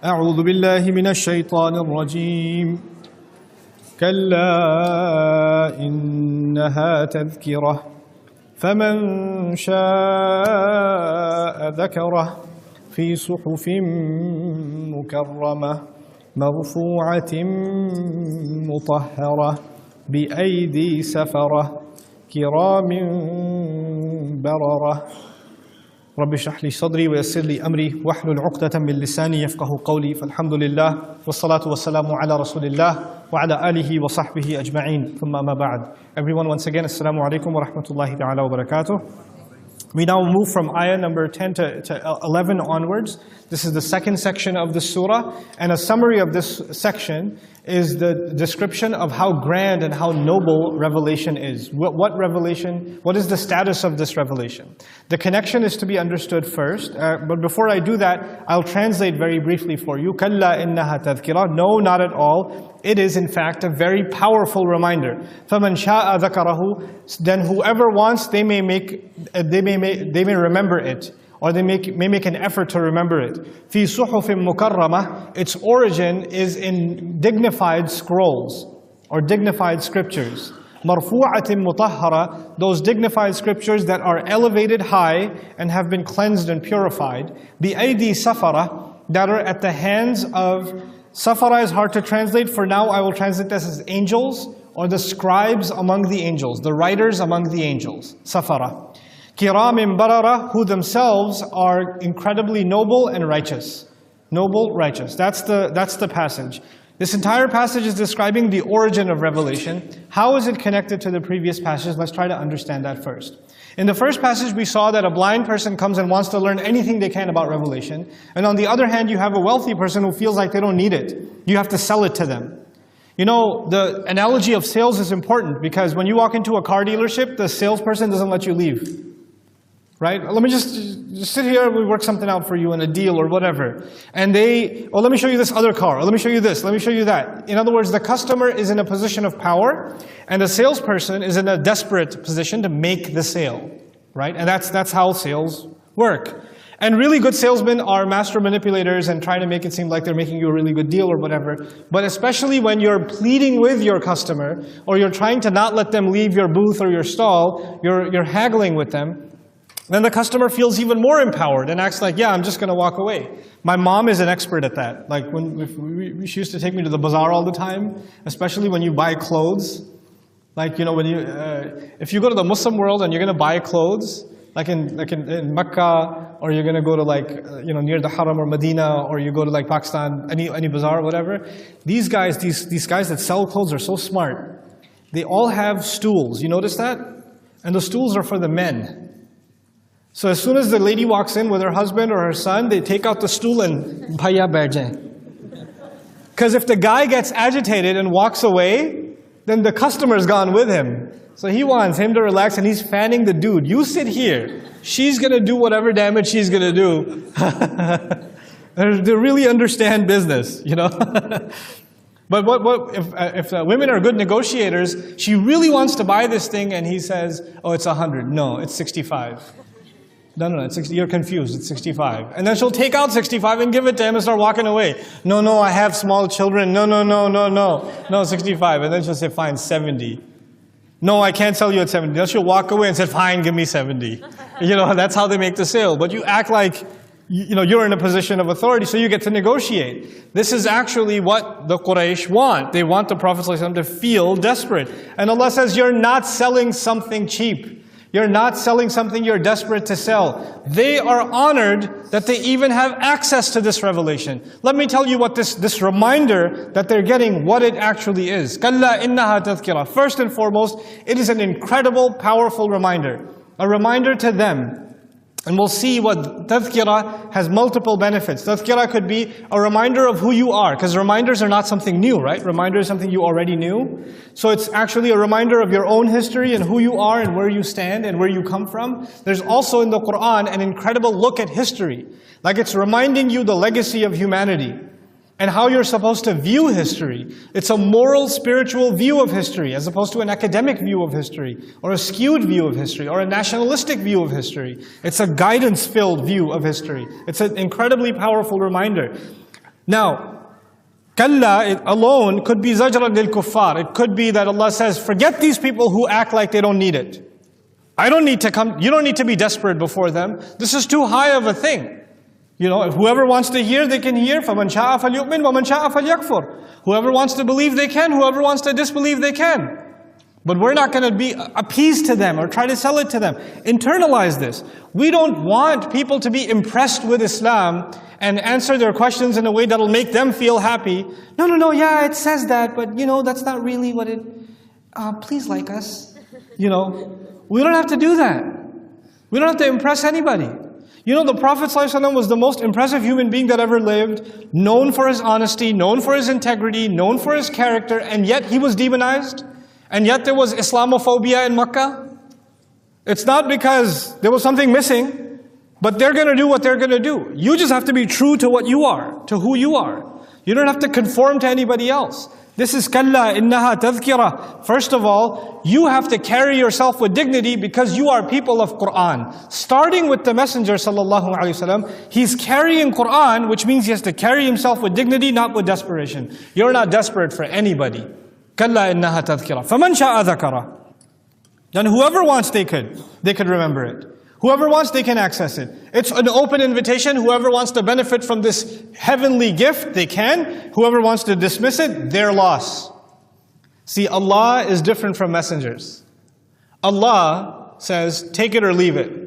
أعوذ بالله من الشيطان الرجيم كلا إنها تذكرة فمن شاء ذكره في صحف مكرمة مرفوعة مطهرة بأيدي سفرة كرام بررة رب اشرح لي صدري ويسر لي أمري واحلل عقدة من لساني يفقه قولي فالحمد لله والصلاة والسلام على رسول الله وعلى آله وصحبه أجمعين ثم ما بعد. Everyone, once again, Assalamu alaikum wa rahmatullahi ta'ala wa barakatuh. We now move from ayah number 10 to 11 onwards. This is the second section of the surah, and a summary of this section is the description of how grand and how noble revelation is. What revelation, what is the status of this revelation? The connection is to be understood first, but before I do that, I'll translate very briefly for you. كَلَّا إِنَّهَا تَذْكِرَةٌ. No, not at all. It is in fact a very powerful reminder. فَمَنْ شَاءَ ذَكَرَهُ. Then whoever wants, they may remember it, or they may make an effort to remember it. فِي صُحُفٍ مُكَرَّمَةٍ. Its origin is in dignified scrolls, or dignified scriptures. مَرْفُوعَةٍ مُطَهَّرَةٍ. Those dignified scriptures that are elevated high and have been cleansed and purified. بِأَيْدِي سَفَرَةٍ. That are at the hands of... Safara is hard to translate. For now, I will translate this as angels, or the scribes among the angels, the writers among the angels. Safara. Kiram barara, who themselves are incredibly noble and righteous. Noble, righteous. That's the passage. This entire passage is describing the origin of revelation. How is it connected to the previous passage? Let's try to understand that first. In the first passage, we saw that a blind person comes and wants to learn anything they can about revelation. And on the other hand, you have a wealthy person who feels like they don't need it. You have to sell it to them. You know, the analogy of sales is important because when you walk into a car dealership, the salesperson doesn't let you leave. Right? Let me just sit here, we work something out for you in a deal or whatever. And let me show you this other car, or let me show you this, let me show you that. In other words, the customer is in a position of power, and the salesperson is in a desperate position to make the sale. Right? And that's how sales work. And really good salesmen are master manipulators and trying to make it seem like they're making you a really good deal or whatever. But especially when you're pleading with your customer, or you're trying to not let them leave your booth or your stall, you're haggling with them, then the customer feels even more empowered and acts like, yeah, I'm just going to walk away. My mom is an expert at that. Like she used to take me to the bazaar all the time, especially when you buy clothes. Like, you know, if you go to the Muslim world and you're going to buy clothes, like in Mecca, or you're going to go to near the Haram or Medina, or you go to like Pakistan, any bazaar or whatever, these guys that sell clothes are so smart. They all have stools. You notice that? And the stools are for the men. So as soon as the lady walks in with her husband or her son, they take out the stool and bhaiya baith jaye. Because if the guy gets agitated and walks away, then the customer's gone with him. So he wants him to relax and he's fanning the dude. You sit here. She's going to do whatever damage she's going to do. They really understand business, you know. But if women are good negotiators, she really wants to buy this thing and he says, oh, it's 100. No, it's 65. No, it's 60. You're confused. It's 65. And then she'll take out 65 and give it to him and start walking away. No, I have small children. No, 65. And then she'll say, fine, 70. No, I can't sell you at 70. Then she'll walk away and say, fine, give me 70. You know, that's how they make the sale. But you act like, you know, you're in a position of authority, so you get to negotiate. This is actually what the Quraysh want. They want the Prophet ﷺ to feel desperate. And Allah says, you're not selling something cheap. You're not selling something you're desperate to sell. They are honored that they even have access to this revelation. Let me tell you what this reminder that they're getting, what it actually is. كَلَّا إِنَّهَا تَذْكِرَةٌ. First and foremost, it is an incredible, powerful reminder. A reminder to them. And we'll see what tadhkirah has multiple benefits. Tadhkirah could be a reminder of who you are, because reminders are not something new, right? Reminder is something you already knew. So it's actually a reminder of your own history and who you are and where you stand and where you come from. There's also in the Qur'an an incredible look at history. Like it's reminding you the legacy of humanity and how you're supposed to view history. It's a moral, spiritual view of history as opposed to an academic view of history, or a skewed view of history, or a nationalistic view of history. It's a guidance-filled view of history. It's an incredibly powerful reminder. Now, kalla alone could be zajran lil kuffar. It could be that Allah says, forget these people who act like they don't need it. I don't need to come, you don't need to be desperate before them. This is too high of a thing. You know, whoever wants to hear, they can hear. فَمَنْ شَاءَ فَلْيُؤْمِنْ وَمَنْ شَاءَ فَلْيَكْفُرْ. Whoever wants to believe, they can. Whoever wants to disbelieve, they can. But we're not going to be appeased to them or try to sell it to them. Internalize this. We don't want people to be impressed with Islam and answer their questions in a way that'll make them feel happy. No, yeah, it says that, but you know, that's not really what it... please like us. You know, we don't have to do that. We don't have to impress anybody. You know, the Prophet ﷺ was the most impressive human being that ever lived, known for his honesty, known for his integrity, known for his character, and yet he was demonized. And yet there was Islamophobia in Makkah. It's not because there was something missing, but they're going to do what they're going to do. You just have to be true to what you are, to who you are. You don't have to conform to anybody else. This is kalla innaha tadhkira. First of all, you have to carry yourself with dignity because you are people of Qur'an. Starting with the Messenger sallallahu alaihi wasallam, he's carrying Qur'an, which means he has to carry himself with dignity, not with desperation. You're not desperate for anybody. Kalla innaha tadhkira. Faman sha'a dhakara. Then whoever wants, they could remember it. Whoever wants, they can access it. It's an open invitation. Whoever wants to benefit from this heavenly gift, they can. Whoever wants to dismiss it, their loss. See, Allah is different from messengers. Allah says, take it or leave it.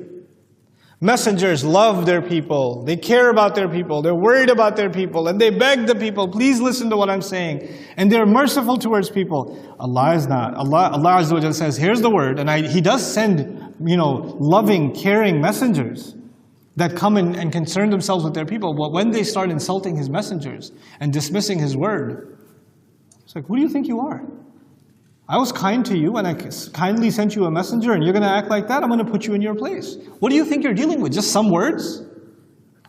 Messengers love their people. They care about their people. They're worried about their people. And they beg the people, please listen to what I'm saying. And they're merciful towards people. Allah is not. Allah Azza wa Jalla says, here's the word. And He does send, loving, caring messengers that come in and concern themselves with their people. But when they start insulting His messengers and dismissing His word, it's like, who do you think you are? I was kind to you and I kindly sent you a messenger and you're going to act like that? I'm going to put you in your place. What do you think you're dealing with? Just some words?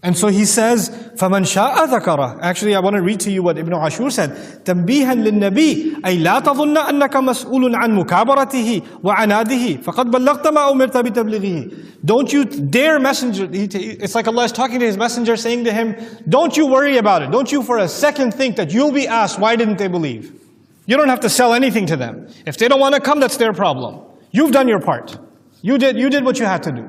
And so he says, فَمَنْ شَاءَ ذَكَرَهُ. Actually, I want to read to you what Ibn Ashur said. تَنْبِيهًا لِلنَّبِي أي لا تظن أنك مسؤول عن مكابرته وعناده فقد بلغت ما أمرت بتبليغه. Don't you dare messenger. It's like Allah is talking to His messenger saying to him, don't you worry about it. Don't you for a second think that you'll be asked, why didn't they believe? You don't have to sell anything to them. If they don't want to come, that's their problem. You've done your part. You did what you had to do.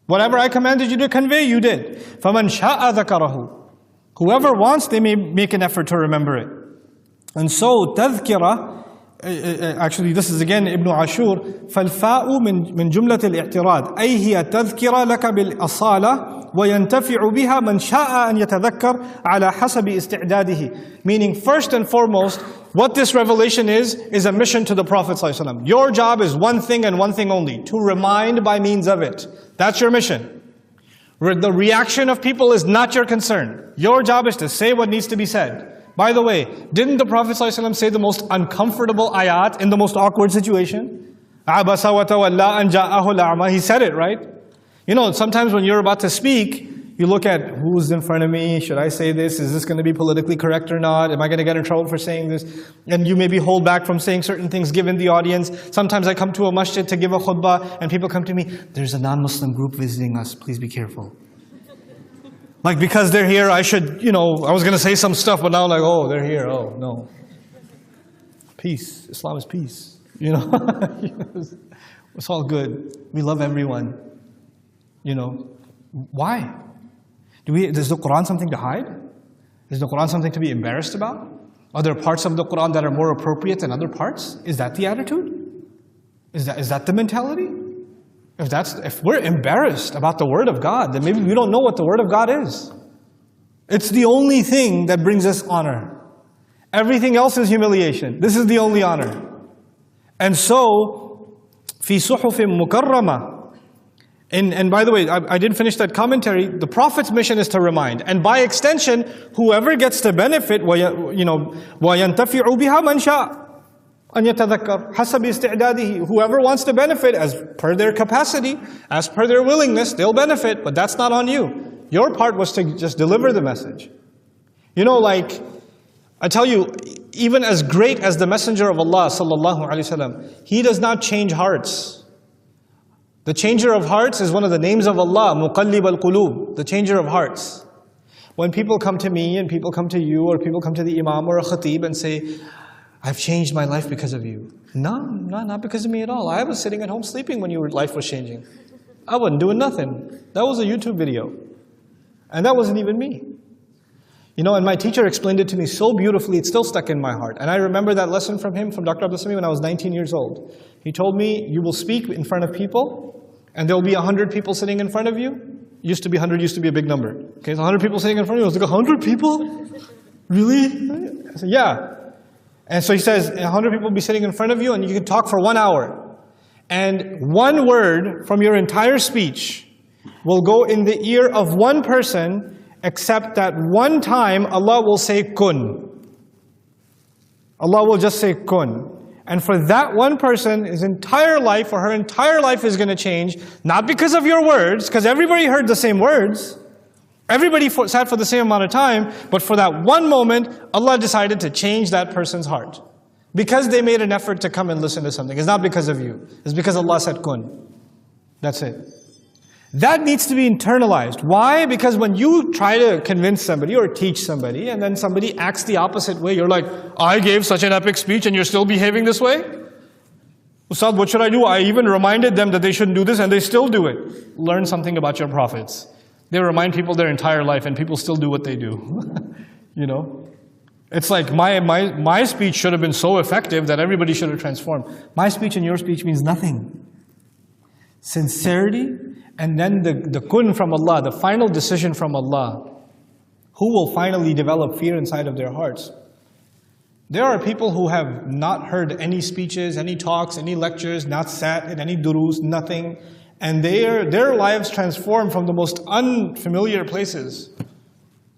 Whatever I commanded you to convey, you did. فَمَنْ شَاءَ ذَكَرَهُ. Whoever wants, they may make an effort to remember it. And so, tadhkira, actually this is again Ibn Ashur, فَالْفَاءُ مِنْ جُمْلَةِ الْإِعْتِرَاضِ أي هي تذكرة لك بالأصالة وينتفع بها من شاء أن يتذكر على حسب استعداده. Meaning, first and foremost, what this revelation is a mission to the Prophet ﷺ. Your job is one thing and one thing only, to remind by means of it. That's your mission. The reaction of people is not your concern. Your job is to say what needs to be said. By the way, didn't the Prophet ﷺ say the most uncomfortable ayat in the most awkward situation? عَبَسَ وَتَوَلَّى أَنْ جَاءَهُ الْأَعْمَى. He said it, right? You know, sometimes when you're about to speak, you look at who's in front of me, should I say this? Is this going to be politically correct or not? Am I going to get in trouble for saying this? And you maybe hold back from saying certain things given the audience. Sometimes I come to a masjid to give a khutbah and people come to me, there's a non-Muslim group visiting us, please be careful. Like because they're here, I should, I was going to say some stuff, but now I'm like, oh, they're here, oh, no. Peace, Islam is peace, It's all good. We love everyone, Why? Is the Quran something to hide? Is the Quran something to be embarrassed about? Are there parts of the Quran that are more appropriate than other parts? Is that the attitude? Is that the mentality? If we're embarrassed about the Word of God, then maybe we don't know what the Word of God is. It's the only thing that brings us honor. Everything else is humiliation. This is the only honor. And so, فِي صُحُفٍ مُكَرَّمَةٍ. And by the way, I didn't finish that commentary. The Prophet's mission is to remind. And by extension, whoever gets to benefit, وَيَنْتَفِعُ بِهَا مَنْ شَاءَ أَنْ يَتَذَكَّرْ حَسَبِ اسْتِعْدَادِهِ. Whoever wants to benefit as per their capacity, as per their willingness, they'll benefit. But that's not on you. Your part was to just deliver the message. I tell you, even as great as the Messenger of Allah sallallahu alaihi wasallam, he does not change hearts. The changer of hearts is one of the names of Allah, مُقَلِّبَ الْقُلُوبِ, the changer of hearts. When people come to me and people come to you or people come to the imam or a khatib and say, I've changed my life because of you. No, not because of me at all. I was sitting at home sleeping when your life was changing. I wasn't doing nothing. That was a YouTube video. And that wasn't even me. You know, and my teacher explained it to me so beautifully, it's still stuck in my heart. And I remember that lesson from him, from Dr. Abdul Sami, when I was 19 years old. He told me, you will speak in front of people, and there will be 100 people sitting in front of you. Used to be 100, used to be a big number. Okay, so 100 people sitting in front of you. I was like, 100 people? Really? I said, yeah. And so he says, 100 people will be sitting in front of you, and you can talk for 1 hour. And one word from your entire speech will go in the ear of one person, except that one time Allah will say kun. Allah will just say kun. And for that one person, his entire life or her entire life is going to change, not because of your words, because everybody heard the same words. Everybody sat for the same amount of time, but for that one moment, Allah decided to change that person's heart. Because they made an effort to come and listen to something. It's not because of you. It's because Allah said kun. That's it. That needs to be internalized. Why? Because when you try to convince somebody or teach somebody, and then somebody acts the opposite way, you're like, I gave such an epic speech and you're still behaving this way? Ustad, what should I do? I even reminded them that they shouldn't do this and they still do it. Learn something about your prophets. They remind people their entire life and people still do what they do. You know? It's like my speech should have been so effective that everybody should have transformed. My speech and your speech means nothing. Sincerity, and then the kun from Allah, the final decision from Allah, who will finally develop fear inside of their hearts. There are people who have not heard any speeches, any talks, any lectures, not sat in any durus, nothing, and their lives transformed from the most unfamiliar places.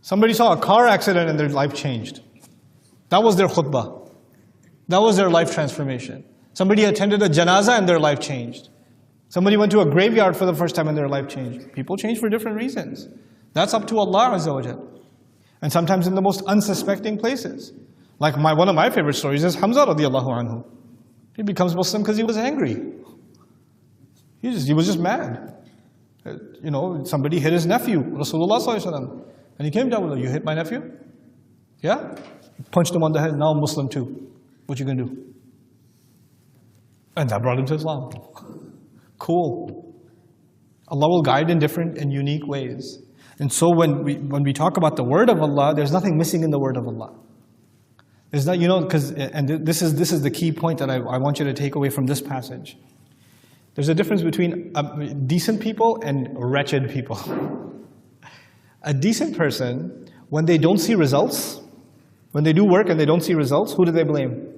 Somebody saw a car accident and their life changed. That was their khutbah. That was their life transformation. Somebody attended a janazah and their life changed. Somebody went to a graveyard for the first time and their life changed. People change for different reasons. That's up to Allah Azza wa Jal. And sometimes in the most unsuspecting places. Like one of my favorite stories is Hamza radiallahu anhu. He becomes Muslim because he was angry. He was just mad. You know, somebody hit his nephew, Rasulullah sallallahu alaihi wasallam. And he came down with, you hit my nephew? Yeah? He punched him on the head, now I'm Muslim too. What you gonna do? And that brought him to Islam. Cool. Allah will guide in different and unique ways. And so when we talk about the word of Allah, there's nothing missing in the word of Allah. There's not, you know, and this is the key point that I want you to take away from this passage. There's a difference between decent people and wretched people. A decent person, when they don't see results, when they do work and they don't see results, who do they blame?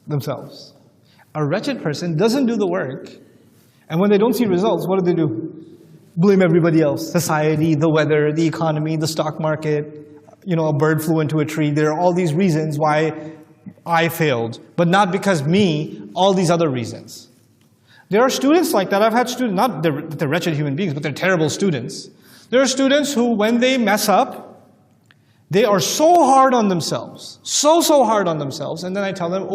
Themselves. A wretched person doesn't do the work, and when they don't see results, what do? Blame everybody else. Society, the weather, the economy, the stock market. You know, a bird flew into a tree. There are all these reasons why I failed, but not because me, all these other reasons. There are students like that. I've had students, not that they're wretched human beings, but they're terrible students. There are students who, when they mess up, they are so hard on themselves, so hard on themselves, and then I tell them,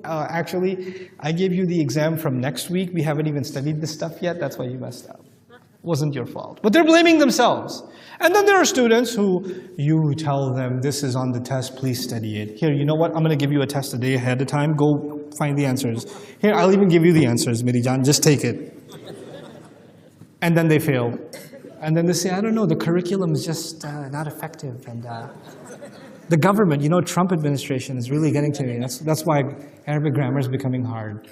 actually, I gave you the exam from next week. We haven't even studied this stuff yet. That's why you messed up. It wasn't your fault. But they're blaming themselves. And then there are students who, you tell them, this is on the test, please study it. Here, you know what? I'm going to give you a test a day ahead of time. Go find the answers. Here, I'll even give you the answers, Meri Jan. Just take it. And then they fail. And then they say, I don't know, the curriculum is just not effective. And the government, you know, Trump administration is really getting to me. That's why Arabic grammar is becoming hard.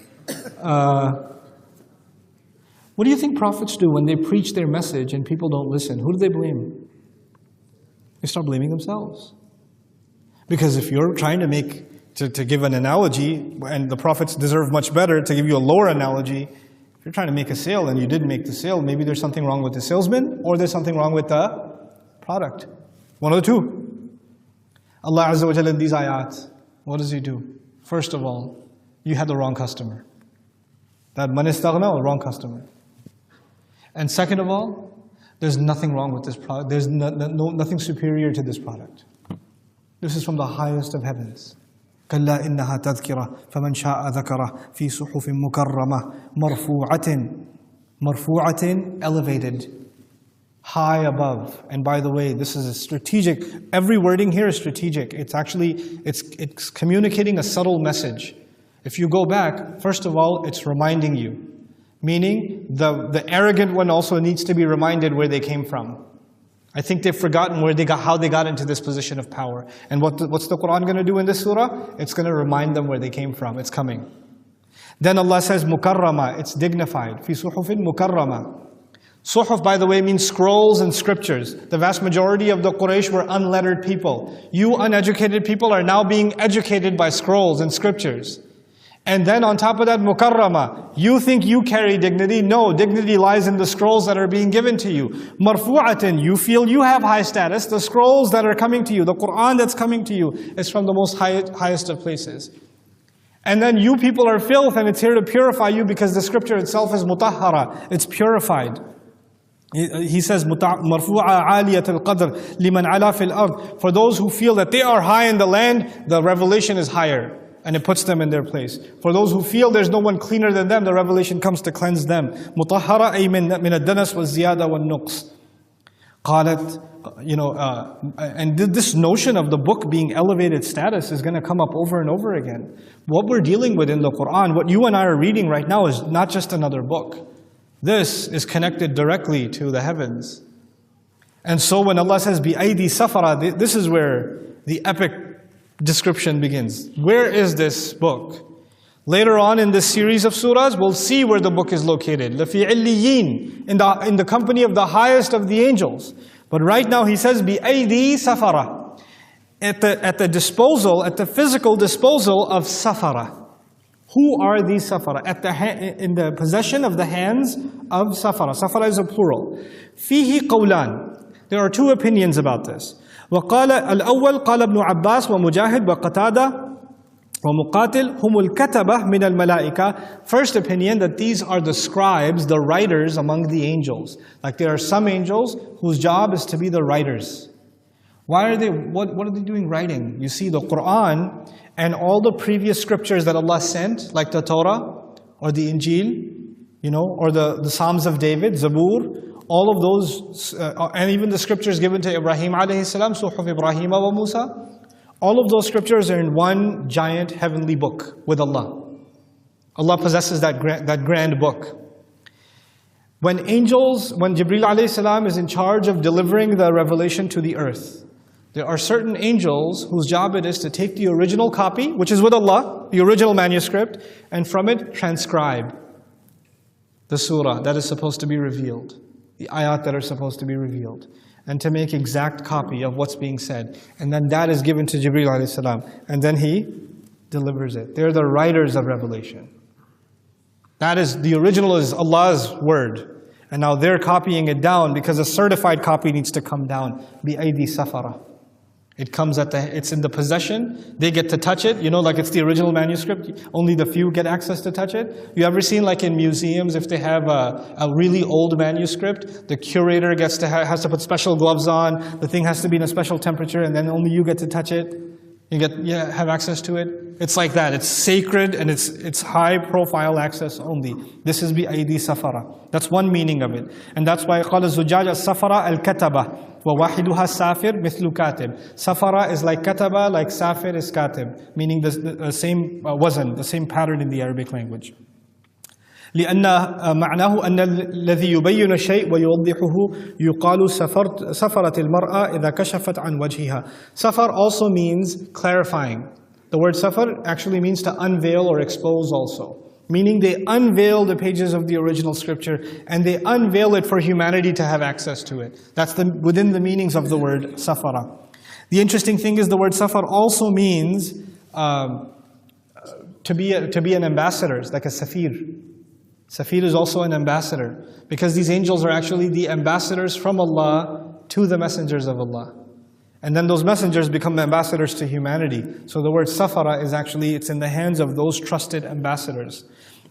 What do you think prophets do when they preach their message and people don't listen? Who do they blame? They start blaming themselves. Because if you're trying to give an analogy, and the prophets deserve much better to give you a lower analogy, if you're trying to make a sale and you didn't make the sale, maybe there's something wrong with the salesman or there's something wrong with the product. One of the two. Allah Azza wa Jalla in these ayat, what does He do? First of all, you had the wrong customer. That man istaghna, wrong customer. And second of all, there's nothing wrong with this product. There's nothing superior to this product. This is from the highest of heavens. كلا إنها تذكرة فمن شاء ذكره في صحف مكرمة مرفوعة elevated high above. And by the way, this is a strategic, every wording here is strategic. It's actually, it's communicating a subtle message. If you go back, first of all, it's reminding you. Meaning, the arrogant one also needs to be reminded where they came from. I think they've forgotten how they got into this position of power. And what's the Quran going to do in this surah? It's going to remind them where they came from. It's coming. Then Allah says, mukarrama, it's dignified. Fi suhufin mukarrama. Suhuf, by the way, means scrolls and scriptures. The vast majority of the Quraysh were unlettered people. You uneducated people are now being educated by scrolls and scriptures. And then on top of that, mukarrama. You think you carry dignity? No, dignity lies in the scrolls that are being given to you. Marfu'atin, you feel you have high status. The scrolls that are coming to you, the Quran that's coming to you, is from the most highest of places. And then you people are filth, and it's here to purify you because the scripture itself is mutahhara. It's purified. He says, marfu'a aliyat al-qadr liman ala fil ard. For those who feel that they are high in the land, the revelation is higher. And it puts them in their place. For those who feel there's no one cleaner than them, the revelation comes to cleanse them. مطهرة أي من الدنس والزيادة والنقص. قالت, and this notion of the book being elevated status is going to come up over and over again. What we're dealing with in the Quran, what you and I are reading right now, is not just another book. This is connected directly to the heavens. And so when Allah says, بِأَيْدِي سَفَرَةٍ, this is where the epic description begins. Where is this book? Later on in this series of surahs, we'll see where the book is located. لَفِي عِلِّيِّينَ, in the company of the highest of the angels. But right now he says, بِأَيْدِي سَفَرَةٍ, at the physical disposal of Safara. Who are these Safara? In the possession of the hands of Safara. Safara is a plural. فِيهِ قَوْلَانِ, there are two opinions about this. وقال الأول قال ابن عباس ومجاهد وقتادة ومقاتل هم الكتبة من الملائكة. First opinion, that these are the scribes, the writers among the angels. Like there are some angels whose job is to be the writers. Why are they, what are they doing writing? You see, the Quran and all the previous scriptures that Allah sent, like the Torah or the Injil, or the Psalms of David, Zabur, all of those, and even the scriptures given to Ibrahim alayhi salam, Suhuf Ibrahim wa Musa, all of those scriptures are in one giant heavenly book with Allah. Allah possesses that grand book. When Jibreel alayhi salam is in charge of delivering the revelation to the earth, there are certain angels whose job it is to take the original copy, which is with Allah, the original manuscript, and from it transcribe the surah that is supposed to be revealed, the ayat that are supposed to be revealed, and to make exact copy of what's being said. And then that is given to Jibreel alayhi salam, and then he delivers it. They're the writers of revelation. That is, the original is Allah's word, and now they're copying it down because a certified copy needs to come down. بِأَيْدِي سَفَرَةٍ. It comes it's in the possession, they get to touch it, like it's the original manuscript, only the few get access to touch it. You ever seen like in museums, if they have a really old manuscript, the curator has to put special gloves on, the thing has to be in a special temperature, and then only you get to touch it, have access to it. It's like that, it's sacred and it's high profile access only. This is بِأَيْدِي سَفَرَةٍ. That's one meaning of it. And that's why قال الزجاج السفرة الكتبة وواحدها سافر مثل كاتب. Safara is like kataba, like safir is katib, meaning the same wazn, the same pattern in the Arabic language. لأن معناه أن الذي يبين الشيء ويوضحه يقال سفرت المرأة إذا كشفت عن وجهها. Safar also means clarifying. The word safar actually means to unveil or expose also. Meaning they unveil the pages of the original scripture and they unveil it for humanity to have access to it. That's within the meanings of the word safara. The interesting thing is the word safar also means to be an ambassador. It's like a safir. Safir is also an ambassador because these angels are actually the ambassadors from Allah to the messengers of Allah. And then those messengers become ambassadors to humanity. So the word safara is actually, it's in the hands of those trusted ambassadors.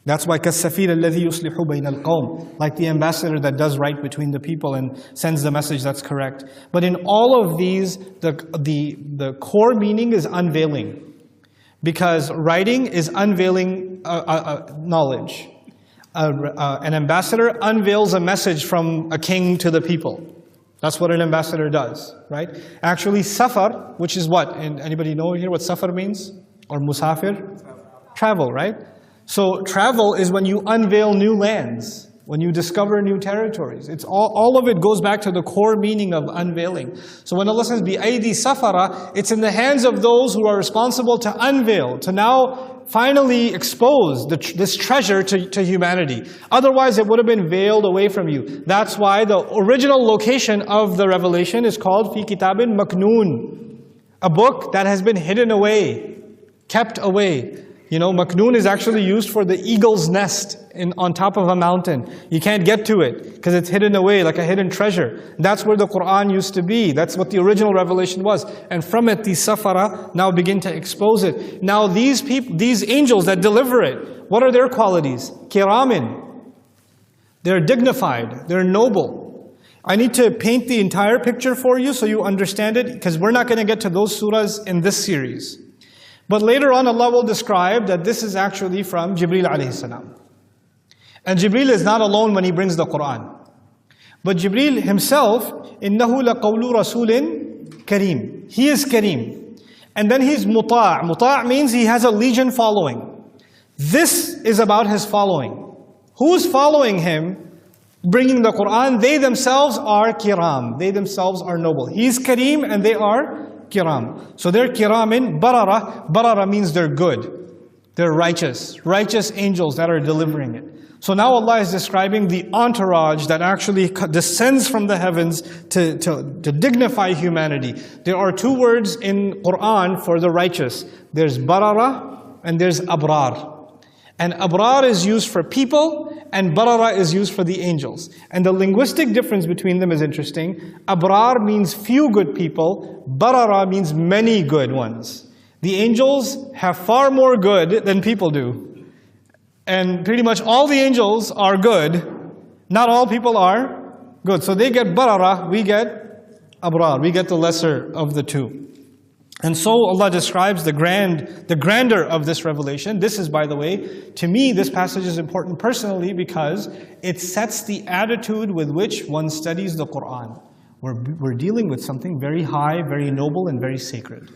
That's why كَالسَّفِيرَ الَّذِي يُصْلِحُ بَيْنَ الْقَوْمِ, like the ambassador that does right between the people and sends the message that's correct. But in all of these, the core meaning is unveiling. Because writing is unveiling knowledge. An ambassador unveils a message from a king to the people. That's what an ambassador does, right? Actually, safar, which is what? And anybody know here what safar means? Or musafir? Travel, right? So travel is when you unveil new lands, when you discover new territories. It's all of it goes back to the core meaning of unveiling. So when Allah says, بِأَيْدِي سَفَرَ, it's in the hands of those who are responsible to unveil, to now finally expose this treasure to humanity. Otherwise, it would have been veiled away from you. That's why the original location of the revelation is called فِي كِتَابٍ مَكْنُونٍ, a book that has been hidden away, kept away. You know, maknoon is actually used for the eagle's nest on top of a mountain. You can't get to it because it's hidden away like a hidden treasure. That's where the Quran used to be. That's what the original revelation was. And from it, these safara now begin to expose it. Now these people, these angels that deliver it, what are their qualities? Kiramin. They're dignified. They're noble. I need to paint the entire picture for you so you understand it, because we're not going to get to those surahs in this series. But later on, Allah will describe that this is actually from Jibreel alayhi salam. And Jibreel is not alone when he brings the Quran. But Jibreel himself, إِنَّهُ لَقَوْلُ رَسُولٍ كَرِيمٍ. He is Kareem. And then he's muta'. Muta' means he has a legion following. This is about his following. Who's following him, bringing the Quran? They themselves are kiram. They themselves are noble. He's Kareem and they are kiram. So they're kiramin, barara. Barara means they're good. They're righteous. Righteous angels that are delivering it. So now Allah is describing the entourage that actually descends from the heavens to dignify humanity. There are two words in Quran for the righteous. There's barara and there's abrar. And abrar is used for people, and barara is used for the angels. And the linguistic difference between them is interesting. Abrar means few good people, barara means many good ones. The angels have far more good than people do. And pretty much all the angels are good. Not all people are good. So they get barara, we get abrar. We get the lesser of the two. And so Allah describes the grandeur of this revelation. This is, by the way, to me, this passage is important personally because it sets the attitude with which one studies the Quran. We're dealing with something very high, very noble, and very sacred.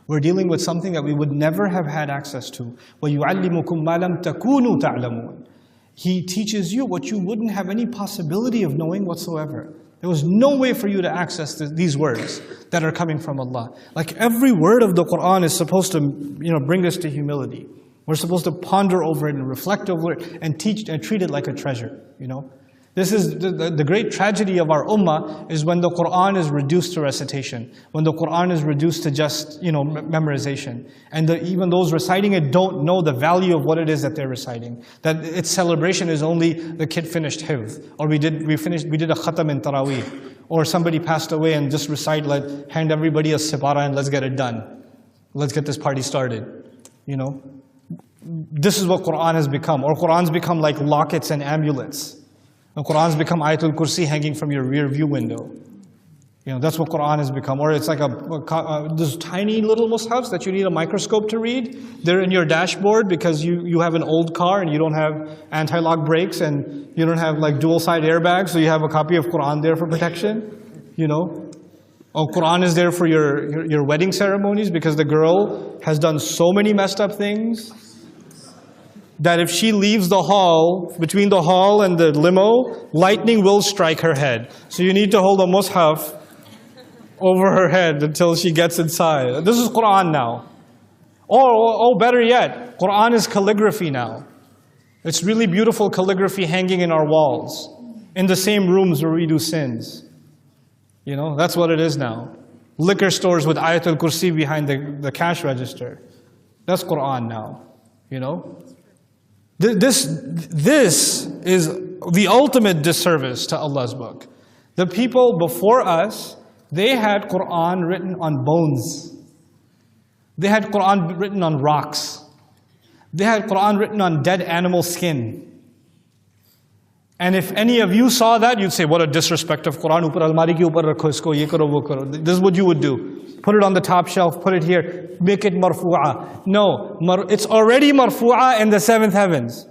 We're dealing with something that we would never have had access to. وَيُعَلِّمُكُمْ مَا لَمْ تَكُونُوا تَعْلَمُونَ. He teaches you what you wouldn't have any possibility of knowing whatsoever. There was no way for you to access these words that are coming from Allah. Like every word of the Quran is supposed to, bring us to humility. We're supposed to ponder over it and reflect over it and teach and treat it like a treasure. This is the great tragedy of our ummah, is when the Quran is reduced to recitation, when the Quran is reduced to just memorization, and even those reciting it don't know the value of what it is that they're reciting. That its celebration is only the kid finished hifz, or we did a khatam in Taraweeh, or somebody passed away and just hand everybody a sipara and let's get it done. Let's get this party started. This is what Quran has become, or Quran's become like lockets and amulets. The Quran's become Ayatul Kursi hanging from your rear view window. That's what Quran has become. Or it's like those tiny little mushafs that you need a microscope to read. They're in your dashboard because you have an old car and you don't have anti-lock brakes and you don't have like dual-side airbags, so you have a copy of Quran there for protection. Or Quran is there for your wedding ceremonies because the girl has done so many messed up things that if she leaves the hall, between the hall and the limo, lightning will strike her head. So you need to hold a mushaf over her head until she gets inside. This is Quran now. Or better yet, Quran is calligraphy now. It's really beautiful calligraphy hanging in our walls, in the same rooms where we do sins. That's what it is now. Liquor stores with Ayatul Kursi behind the cash register. That's Quran now. This is the ultimate disservice to Allah's book. The people before us, they had Quran written on bones. They had Quran written on rocks. They had Quran written on dead animal skin. And if any of you saw that, you'd say, what a disrespect of Quran. Upar almari ke upar rakho isko, ye karo, wo karo. This is what you would do. Put it on the top shelf, put it here, make it marfu'a. No, it's already marfu'a in the seventh heavens.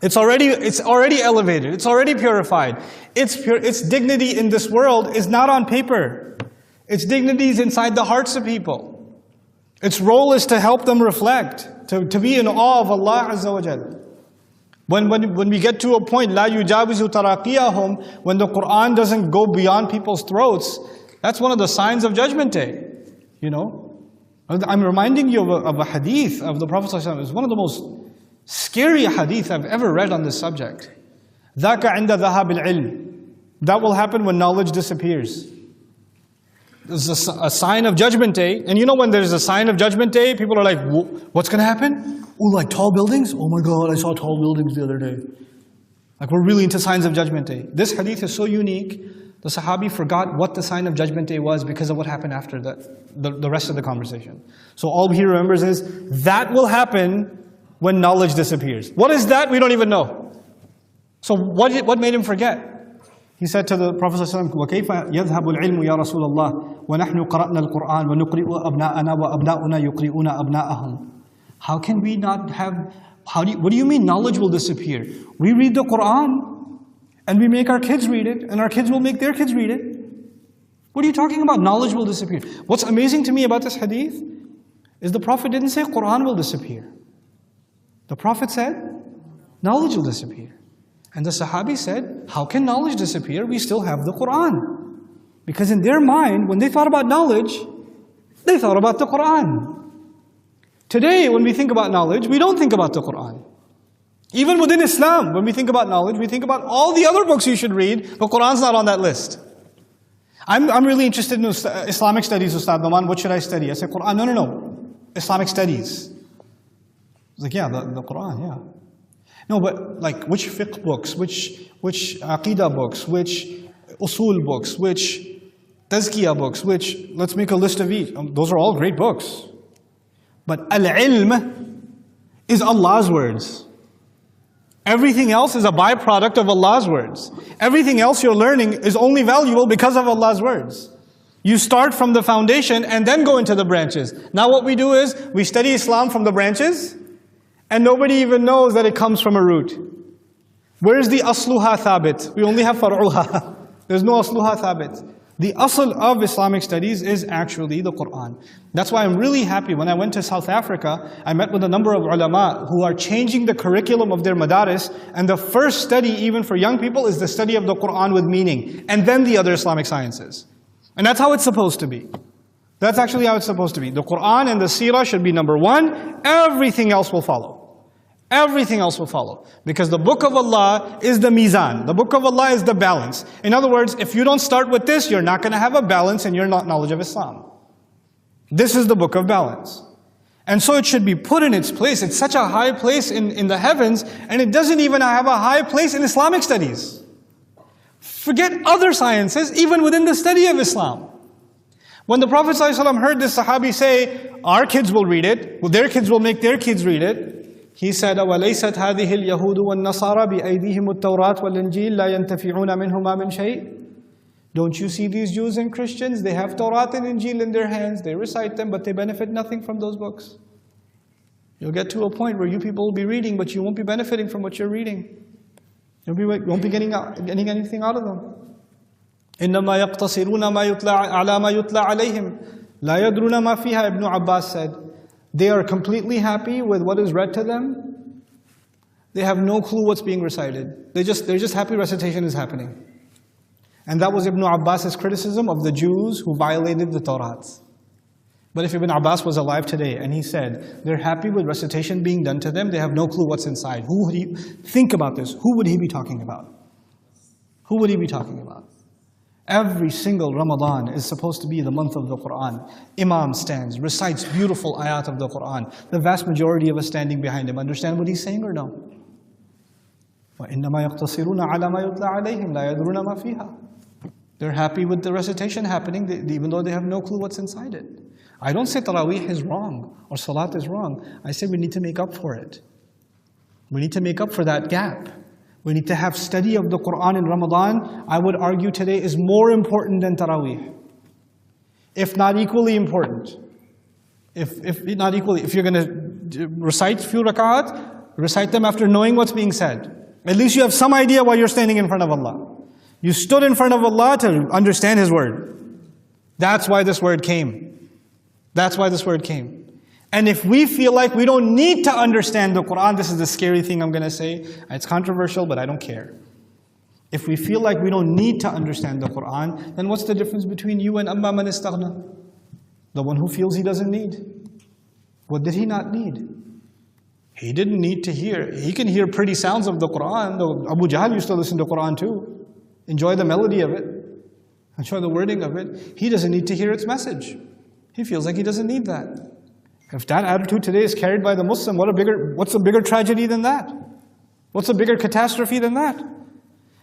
It's already elevated. It's already purified. Its dignity in this world is not on paper. Its dignity is inside the hearts of people. Its role is to help them reflect, to be in awe of Allah Azza wa Jal. When we get to a point, لا يجاوز تراقيهم, when the Quran doesn't go beyond people's throats, that's one of the signs of Judgment Day. You know, I'm reminding you of a hadith of the Prophet ﷺ. It's one of the most scary hadith I've ever read on this subject. ذاك عند ذهاب العلم. That will happen when knowledge disappears. There's a sign of Judgment Day. And you know when there's a sign of Judgment Day, people are like, what's going to happen? Oh, like tall buildings? Oh my God, I saw tall buildings the other day. Like we're really into signs of Judgment Day. This hadith is so unique. The Sahabi forgot what the sign of Judgment Day was because of what happened after the rest of the conversation. So all he remembers is, that will happen when knowledge disappears. What is that? We don't even know. So what made him forget? He said to the Prophet ﷺ, وَكَيْفَ يَذْهَبُ الْعِلْمُ يَا رَسُولَ اللَّهِ وَنَحْنُ قَرَأْنَا الْقُرْآنَ وَنُقْرِئُ أَبْنَاءَنَا وَأَبْنَاؤُنَا يُقْرِئُونَ أَبْنَاءَهُمْ. How can we not have, what do you mean knowledge will disappear? We read the Quran and we make our kids read it and our kids will make their kids read it. What are you talking about? Knowledge will disappear. What's amazing to me about this hadith is the Prophet didn't say Quran will disappear. The Prophet said, knowledge will disappear. And the Sahabi said, how can knowledge disappear? We still have the Quran. Because in their mind, when they thought about knowledge, they thought about the Quran. Today, when we think about knowledge, we don't think about the Quran. Even within Islam, when we think about knowledge, we think about all the other books you should read, but Quran's not on that list. I'm really interested in Islamic studies, Ustad Nowman. What should I study? I say, Quran. No. Islamic studies. He's like, yeah, the Quran, yeah. No, but like which fiqh books, which aqidah books, which usul books, which tazkiyah books, let's make a list of each. Those are all great books. But al-ilm is Allah's words. Everything else is a byproduct of Allah's words. Everything else you're learning is only valuable because of Allah's words. You start from the foundation and then go into the branches. Now what we do is, we study Islam from the branches, and nobody even knows that it comes from a root. Where is the asluha thabit? We only have far'uha. There's no asluha thabit. The asl of Islamic studies is actually the Quran. That's why I'm really happy. When I went to South Africa, I met with a number of ulama who are changing the curriculum of their madaris, and the first study, even for young people, is the study of the Quran with meaning, and then the other Islamic sciences. And that's how it's supposed to be. That's actually how it's supposed to be. The Quran and the seerah should be number one. Everything else will follow. Everything else will follow. Because the book of Allah is the mizan. The book of Allah is the balance. In other words, if you don't start with this, you're not going to have a balance in your knowledge of Islam. This is the book of balance. And so it should be put in its place. It's such a high place in the heavens, and it doesn't even have a high place in Islamic studies. Forget other sciences, even within the study of Islam. When the Prophet ﷺ heard this Sahabi say, our kids will read it, well, their kids will make their kids read it, he said, أَوَلَيْسَتْ هَذِهِ الْيَهُودُ وَالنَّصَارَى بِأَيْدِيهِمُ التَّوْرَاةِ وَالْإِنْجِيلَ لَا يَنْتَفِعُونَ مِنْهُمَا مِنْ شَيْءٍ. Don't you see these Jews and Christians? They have Torah and Injil in their hands. They recite them, but they benefit nothing from those books. You'll get to a point where you people will be reading, but you won't be benefiting from what you're reading. You won't be getting anything out of them. إِنَّمَا يَقْتَصِرُونَ عَلَى مَا يُتْلَى عَلَيْهِمْ لَا يَدْرُونَ مَا فِيهَا. Ibn Abbas said, they are completely happy with what is read to them. They have no clue what's being recited. They're just happy recitation is happening. And that was Ibn Abbas's criticism of the Jews who violated the Torah. But if Ibn Abbas was alive today and he said, they're happy with recitation being done to them, they have no clue what's inside. Who would he think about this? Who would he be talking about? Who would he be talking about? Every single Ramadan is supposed to be the month of the Quran. Imam stands, recites beautiful ayat of the Quran. The vast majority of us standing behind him understand what he's saying or no? وَإِنَّمَا يَقْتَصِرُونَ عَلَى مَا يُتْلَى عَلَيْهِمْ لَا يَدْرُونَ مَا فِيهَا. They're happy with the recitation happening, even though they have no clue what's inside it. I don't say Taraweeh is wrong or Salat is wrong. I say we need to make up for it. We need to make up for that gap. We need to have study of the Quran in Ramadan. I would argue today is more important than Taraweeh. If not equally important. If not equally, if you're going to recite few rak'at, Recite them after knowing what's being said. At least you have some idea why you're standing in front of Allah. You stood in front of Allah to understand His word. That's why this word came. That's why this word came. And if we feel like we don't need to understand the Quran, this is the scary thing I'm going to say. It's controversial, but I don't care. If we feel like we don't need to understand the Quran, then what's the difference between you and amma man istaghna? The one who feels he doesn't need. What did he not need? He didn't need to hear. He can hear pretty sounds of the Quran. Abu Jahl used to listen to Quran too. Enjoy the melody of it. Enjoy the wording of it. He doesn't need to hear its message. He feels like he doesn't need that. If that attitude today is carried by the Muslim, what's a bigger tragedy than that? What's a bigger catastrophe than that?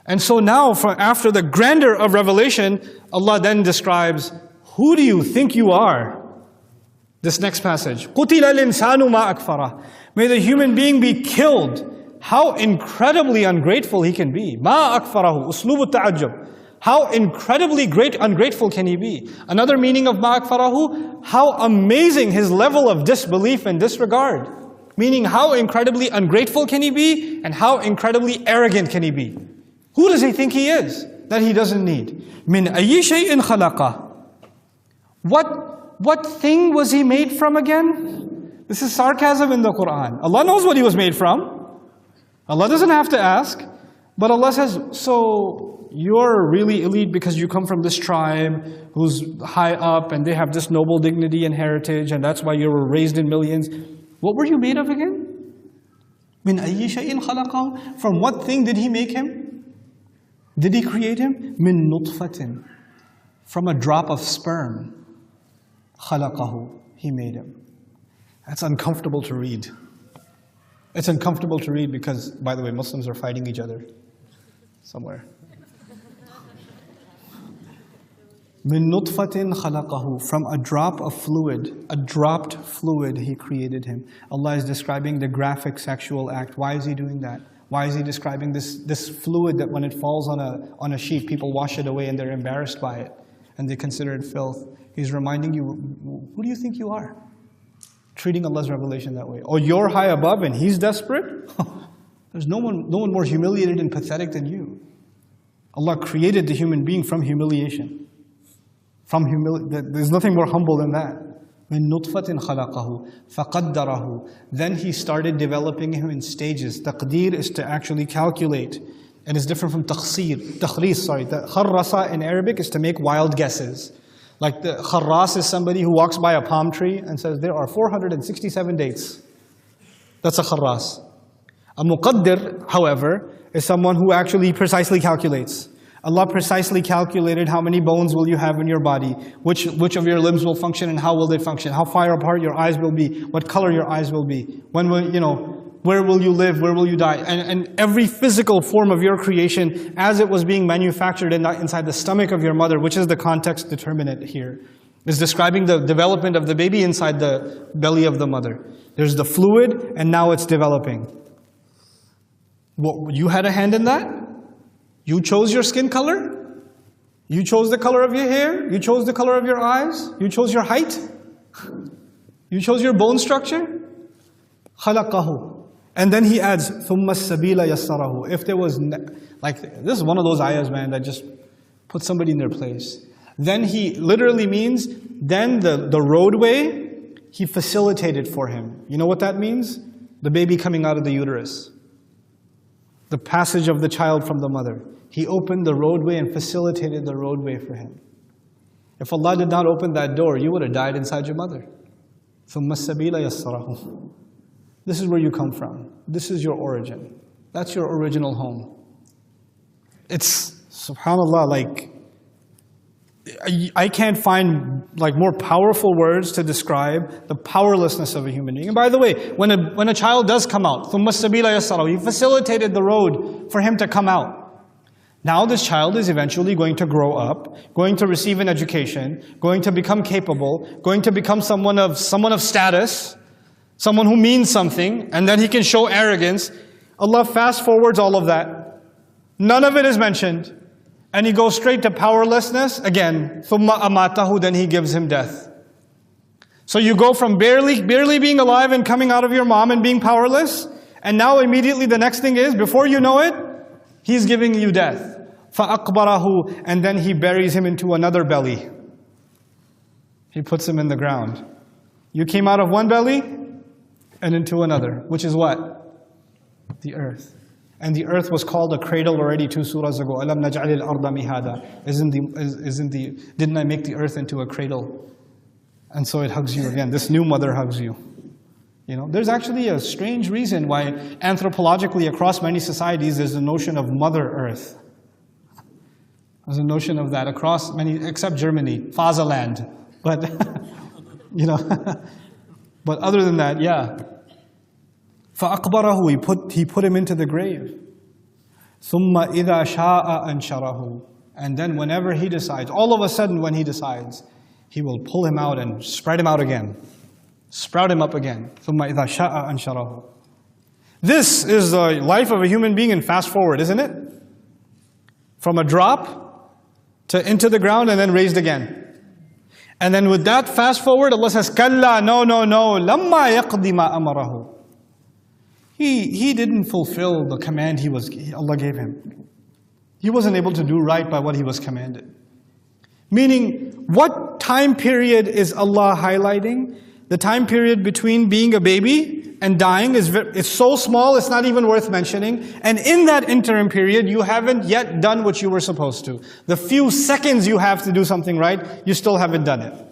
And so now, after the grandeur of revelation, Allah then describes, who do you think you are? This next passage. قُتِلَ الْإِنسَانُ مَا أَكْفَرَهُ. May the human being be killed. How incredibly ungrateful he can be. مَا أَكْفَرَهُ. أُسْلُوبُ التَّعَجُّبِ. How incredibly ungrateful can he be? Another meaning of مَا أَكْفَرَهُ, how amazing his level of disbelief and disregard. Meaning how incredibly ungrateful can he be, and how incredibly arrogant can he be? Who does he think he is, that he doesn't need? مِنْ أَيِّ شَيْءٍ خَلَقَهُ. What thing was he made from again? This is sarcasm in the Quran. Allah knows what he was made from. Allah doesn't have to ask. But Allah says, so you're really elite because you come from this tribe who's high up and they have this noble dignity and heritage, and that's why you were raised in millions. What were you made of again? مِنْ أَيِّ شَيْءٍ خَلَقَهُ. From what thing did He make him? Did He create him? مِنْ نُطْفَةٍ. From a drop of sperm. خَلَقَهُ. He made him. That's uncomfortable to read. It's uncomfortable to read because, by the way, Muslims are fighting each other somewhere. مِن نُطْفَةٍ خَلَقَهُ. From a drop of fluid, a dropped fluid, He created him. Allah is describing the graphic sexual act. Why is He doing that? Why is He describing this fluid that when it falls on a sheet, people wash it away and they're embarrassed by it and they consider it filth? He's reminding you, who do you think you are? Treating Allah's revelation that way. Oh, you're high above and He's desperate? There's no one more humiliated and pathetic than you. Allah created the human being from humiliation. There's nothing more humble than that. مِن نُطْفَةٍ خَلَقَهُ فَقَدَّرَهُ. Then He started developing him in stages. Taqdeer is to actually calculate. And it's different from takhris, sorry. Kharrasa in Arabic is to make wild guesses. Like the kharras is somebody who walks by a palm tree and says, there are 467 dates. That's a kharras. A muqaddir, however, is someone who actually precisely calculates. Allah precisely calculated how many bones will you have in your body, which of your limbs will function and how will they function, how far apart your eyes will be, what color your eyes will be, when will, where will you live, where will you die, and every physical form of your creation as it was being manufactured inside the stomach of your mother, which is the context determinant here, is describing the development of the baby inside the belly of the mother. There's the fluid, and now it's developing. What, you had a hand in that? You chose your skin color? You chose the color of your hair? You chose the color of your eyes? You chose your height? You chose your bone structure? خَلَقَهُ. And then He adds, ثُمَّ السَّبِيلَ يَسَّرَهُ. If there was, this is one of those ayahs, man, that just put somebody in their place. Then He literally means, then the roadway, He facilitated for him. You know what that means? The baby coming out of the uterus. The passage of the child from the mother. He opened the roadway and facilitated the roadway for him. If Allah did not open that door, you would have died inside your mother. ثُمَّ السَّبِيلَ يَسَّرَهُ. This is where you come from. This is your origin. That's your original home. It's, subhanAllah, like, I can't find more powerful words to describe the powerlessness of a human being. And by the way, when a child does come out, ثُمَّ السَّبِيلَ يَسَّرَهُ, He facilitated the road for him to come out. Now this child is eventually going to grow up, going to receive an education, going to become capable, going to become someone of status, someone who means something, and then he can show arrogance. Allah fast forwards all of that. None of it is mentioned. And He goes straight to powerlessness. Again, ثُمَّ أَمَاتَهُ, then He gives him death. So you go from barely being alive and coming out of your mom and being powerless, And now immediately the next thing is, before you know it, He's giving you death. فَأَقْبَرَهُ, and then He buries him into another belly. He puts him in the ground. You came out of one belly and into another, which is what? The earth. And the earth was called a cradle already 2 surahs ago. أَلَمْ نَجْعَلِ الْأَرْضَ مِهَادًا. Didn't I make the earth into a cradle? And so it hugs you again. This new mother hugs you. You know, there's actually a strange reason why anthropologically across many societies there's a notion of Mother Earth. There's a notion of that across many, except Germany, Fatherland. But, you know, but other than that, yeah. فَأَقْبَرَهُ, he put him into the grave. ثُمَّ إِذَا شَاءَ أَنْشَرَهُ. And then whenever He decides, all of a sudden when He decides, He will pull him out and spread him out again. Sprout him up again. ثُمَّ إِذَا شَاءَ أَنْشَرَهُ. This is the life of a human being in fast forward, isn't it? From a drop to into the ground and then raised again. And then with that fast forward, Allah says, كَلَّا, no, لَمَّا يَقْضِ مَا أَمَرَهُ. He didn't fulfill the command Allah gave him. He wasn't able to do right by what he was commanded. Meaning, what time period is Allah highlighting? The time period between being a baby and dying it's so small, it's not even worth mentioning. And in that interim period, you haven't yet done what you were supposed to. The few seconds you have to do something right, you still haven't done it.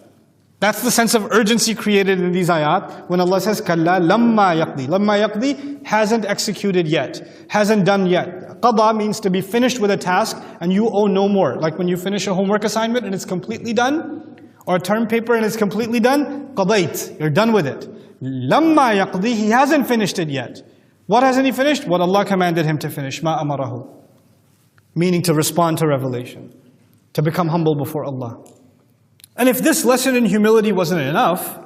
That's the sense of urgency created in these ayat. When Allah says, كَلَّا لَمَّا يَقْضِي. لَمَّا يَقْضِي, hasn't executed yet. Hasn't done yet. Qada means to be finished with a task and you owe no more. Like when you finish a homework assignment and it's completely done, or a term paper and it's completely done, qadait, you're done with it. Lamma yaqdi, he hasn't finished it yet. What hasn't he finished? What Allah commanded him to finish, ma amarahu. Meaning to respond to revelation, to become humble before Allah. And if this lesson in humility wasn't enough,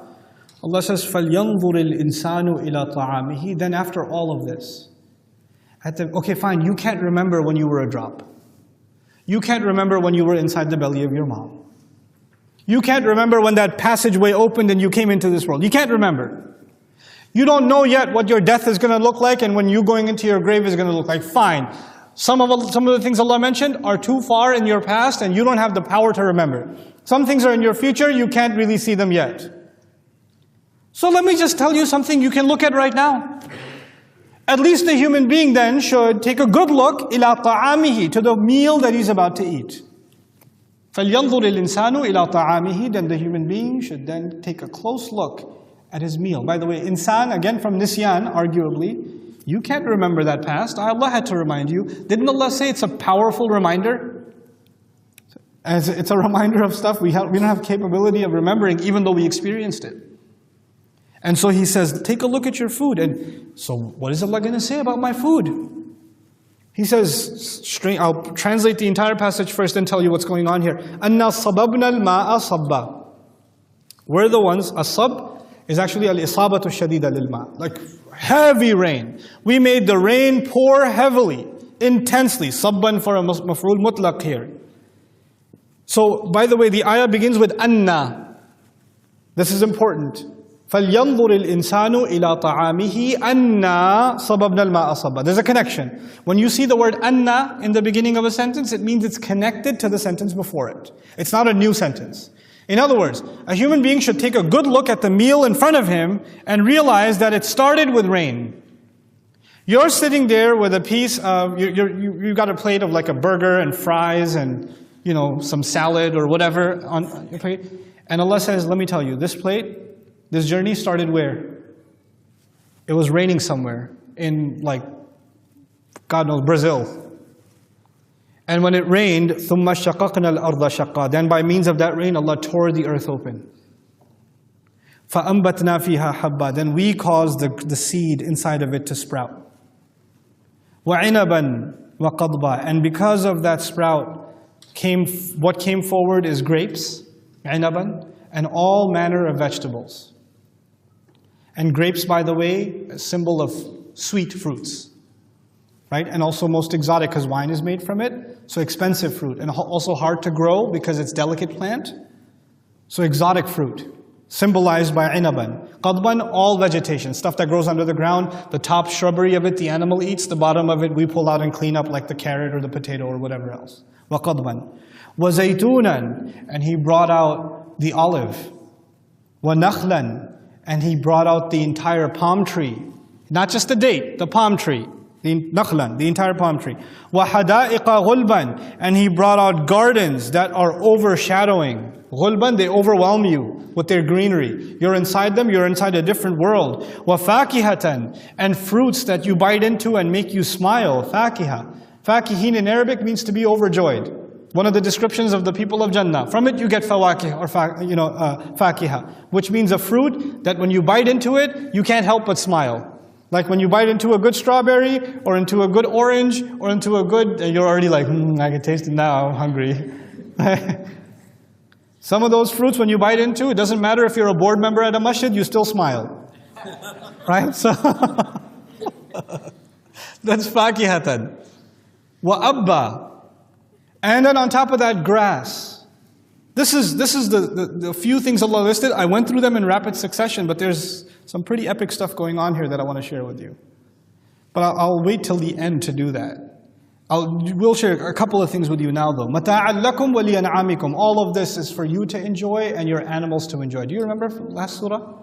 Allah says, فَلْيَنْظُرِ الْإِنسَانُ إِلَىٰ طَعَامِهِ. Then after all of this, okay fine, you can't remember when you were a drop. You can't remember when you were inside the belly of your mom. You can't remember when that passageway opened and you came into this world. You can't remember. You don't know yet what your death is going to look like and when you going into your grave is going to look like. Fine. Some of the things Allah mentioned are too far in your past and you don't have the power to remember. Some things are in your future, you can't really see them yet. So let me just tell you something you can look at right now. At least the human being then should take a good look إِلَىٰ طَعَامِهِ, to the meal that he's about to eat. فَلْيَنْظُرِ الْإِنسَانُ إِلَىٰ طَعَامِهِ. Then the human being should then take a close look at his meal. By the way, insan, again from nisyan, arguably, you can't remember that past. Allah had to remind you. Didn't Allah say it's a powerful reminder? As it's a reminder of stuff we don't have capability of remembering even though we experienced it. And so He says, take a look at your food. And so what is Allah going to say about my food? He says, I'll translate the entire passage first and tell you what's going on here. أَنَّا صَبَبْنَا الْمَاءَ صَبًّا. We're the ones, as-sab is actually al-isabatu shadida lil-ma, like heavy rain. We made the rain pour heavily, intensely. Sabban for a maf'ul mutlaq here. So, by the way, the ayah begins with anna. This is important. فَلْيَنْظُرِ الْإِنسَانُ إِلَىٰ طَعَامِهِ أَنَّا صَبَبْنَا الْمَاءَ صَبًّا. There's a connection. When you see the word anna in the beginning of a sentence, it means it's connected to the sentence before it. It's not a new sentence. In other words, a human being should take a good look at the meal in front of him and realize that it started with rain. You're sitting there with a piece of, you've got a plate of like a burger and fries and, you know, some salad or whatever on your plate. And Allah says, let me tell you, this plate, this journey started where? It was raining somewhere in like, God knows, Brazil. And when it rained, ثُمَّ شَقَقْنَا الْأَرْضَ شَقًّا. Then by means of that rain, Allah tore the earth open. فَأَنْبَتْنَا فِيهَا حَبًّا. Then we caused the seed inside of it to sprout. وَعِنَبًا وَقَضْبًا. And because of that sprout, what came forward is grapes, عِنَبًا, and all manner of vegetables. And grapes, by the way, a symbol of sweet fruits. Right? And also most exotic because wine is made from it. So expensive fruit. And also hard to grow because it's delicate plant. So exotic fruit. symbolized by inaban. Qadban, all vegetation, stuff that grows under the ground. The top shrubbery of it, the animal eats. The bottom of it, we pull out and clean up like the carrot or the potato or whatever else. Wa qadban. Wa zaytunan, and he brought out the olive. Wa nakhlan, and he brought out the entire palm tree. Not just the date, the palm tree. The nakhlan, the entire palm tree. Wa hadaiqa ghulban, and he brought out gardens that are overshadowing. Ghulban, they overwhelm you with their greenery. You're inside them, you're inside a different world. Wa fakihatan, and fruits that you bite into and make you smile. Fakiha. Fakihin in Arabic means to be overjoyed. One of the descriptions of the people of Jannah. From it you get fawakih or fakiha, which means a fruit that when you bite into it, you can't help but smile. Like when you bite into a good strawberry or into a good orange or into a good, you're already like, I can taste it now, I'm hungry. Some of those fruits when you bite into, it doesn't matter if you're a board member at a masjid, you still smile. Right? So that's fakihatan. Wa abba. And then on top of that, grass. This is the few things Allah listed. I went through them in rapid succession, but there's some pretty epic stuff going on here that I want to share with you. But I'll wait till the end to do that. We'll share a couple of things with you now though. مَتَاعًا لَكُمْ وَلِيَنْعَامِكُمْ. All of this is for you to enjoy and your animals to enjoy. Do you remember from last surah?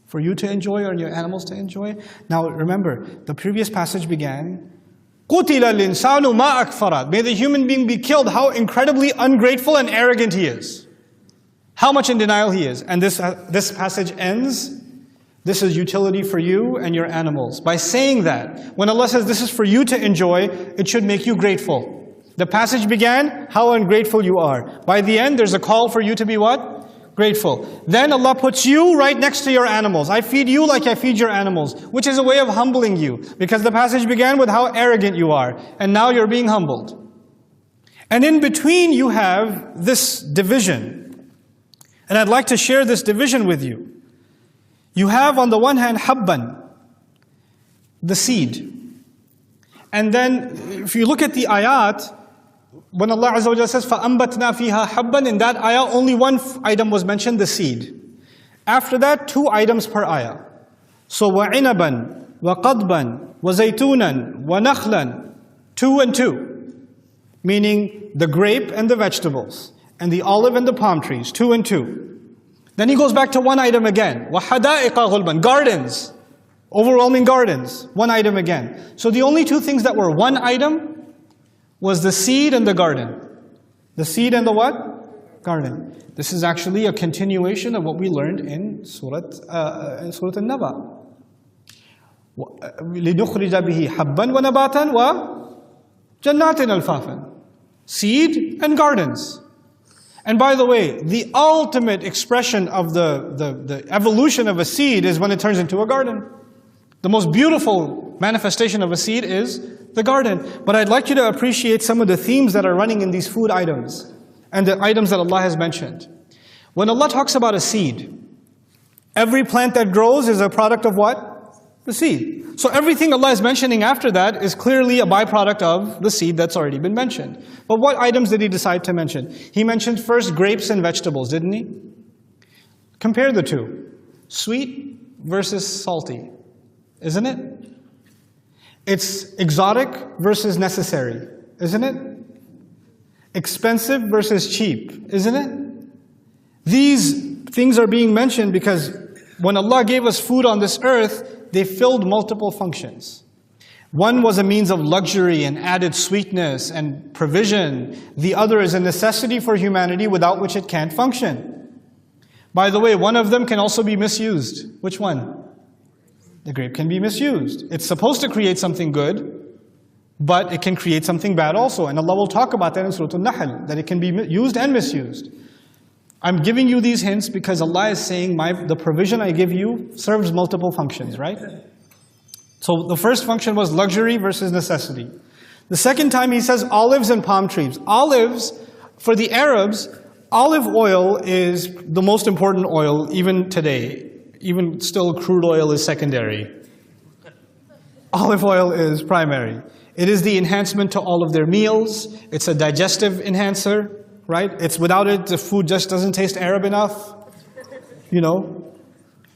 For you to enjoy and your animals to enjoy? Now remember, the previous passage began, قُتِلَ الْإِنسَانُ مَا أَكْفَرَ. May the human being be killed, how incredibly ungrateful and arrogant he is. How much in denial he is. And this passage ends, this is utility for you and your animals. By saying that, when Allah says this is for you to enjoy, it should make you grateful. The passage began, how ungrateful you are. By the end, there's a call for you to be what? Grateful. Then Allah puts you right next to your animals. I feed you like I feed your animals, which is a way of humbling you. Because the passage began with how arrogant you are, and now you're being humbled. And in between you have this division. And I'd like to share this division with you. You have on the one hand habban, the seed. And then if you look at the ayat, when Allah Azza wa Jalla says, فَأَنْبَتْنَا فِيهَا حَبًّا, in that ayah only one item was mentioned, the seed. After that, 2 items per ayah. So وَعِنَبًا وَقَضْبًا وَزَيْتُونًا وَنَخْلًا, 2 and 2. Meaning the grape and the vegetables, and the olive and the palm trees, 2 and 2. Then he goes back to 1 item again. وَحَدَائِقَ غُلْبًا, gardens, overwhelming gardens, 1 item again. So the only 2 things that were 1 item was the seed and the garden. The seed and the what? Garden. This is actually a continuation of what we learned in Surah An-Naba. لِنُخْرِجَ بِهِ حَبًّا وَنَبَاتًا وَجَنَّاتٍ أَلْفَافًا. Seed and gardens. And by the way, the ultimate expression of the evolution of a seed is when it turns into a garden. The most beautiful manifestation of a seed is the garden. But I'd like you to appreciate some of the themes that are running in these food items and the items that Allah has mentioned. When Allah talks about a seed, every plant that grows is a product of what? The seed. So everything Allah is mentioning after that is clearly a byproduct of the seed that's already been mentioned. But what items did He decide to mention? He mentioned first grapes and vegetables, didn't He? Compare the 2. Sweet versus salty. Isn't it? It's exotic versus necessary, isn't it? Expensive versus cheap, isn't it? These things are being mentioned because when Allah gave us food on this earth, they filled multiple functions. One was a means of luxury and added sweetness and provision. The other is a necessity for humanity without which it can't function. By the way, one of them can also be misused. Which one? The grape can be misused. It's supposed to create something good, but it can create something bad also. And Allah will talk about that in Surah An-Nahl, that it can be used and misused. I'm giving you these hints because Allah is saying, the provision I give you serves multiple functions, right? So the first function was luxury versus necessity. The second time He says olives and palm trees. Olives, for the Arabs, olive oil is the most important oil even today. Even still, crude oil is secondary. Olive oil is primary. It is the enhancement to all of their meals. It's a digestive enhancer, right? It's without it, the food just doesn't taste Arab enough. you know.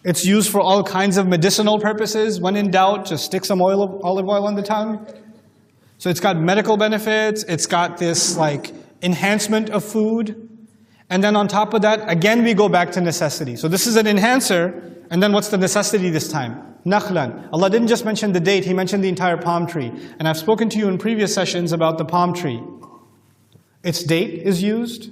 It's used for all kinds of medicinal purposes. When in doubt, just stick some olive oil on the tongue. So it's got medical benefits. It's got this like enhancement of food. And then on top of that, again, we go back to necessity. So this is an enhancer. And then what's the necessity this time? Nakhlan. Allah didn't just mention the date, He mentioned the entire palm tree. And I've spoken to you in previous sessions about the palm tree. Its date is used,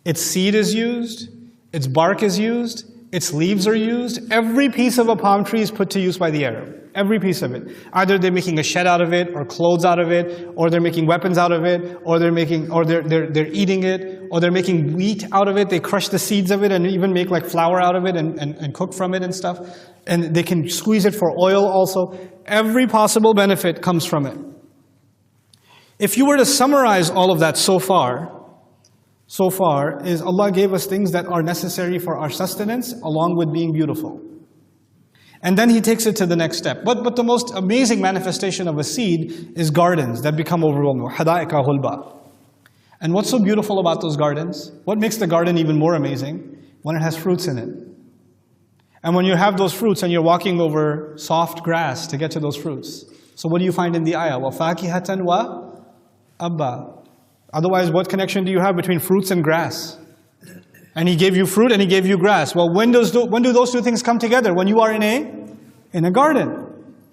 its seed is used, its bark is used, its leaves are used. Every piece of a palm tree is put to use by the Arab. Every piece of it. Either they're making a shed out of it, or clothes out of it, or they're making weapons out of it, or they're eating it, or they're making wheat out of it. They crush the seeds of it and even make like flour out of it and cook from it and stuff. And they can squeeze it for oil also. Every possible benefit comes from it. If you were to summarize all of that so far is Allah gave us things that are necessary for our sustenance along with being beautiful. And then He takes it to the next step. But the most amazing manifestation of a seed is gardens that become overwhelming. حَدَائِقَ غُلْبًا. And what's so beautiful about those gardens? What makes the garden even more amazing? When it has fruits in it. And when you have those fruits and you're walking over soft grass to get to those fruits. So what do you find in the ayah? وَفَاكِهَةً وَأَبًّا. Otherwise, what connection do you have between fruits and grass? And He gave you fruit and He gave you grass. Well, when do those two things come together? When you are in a garden.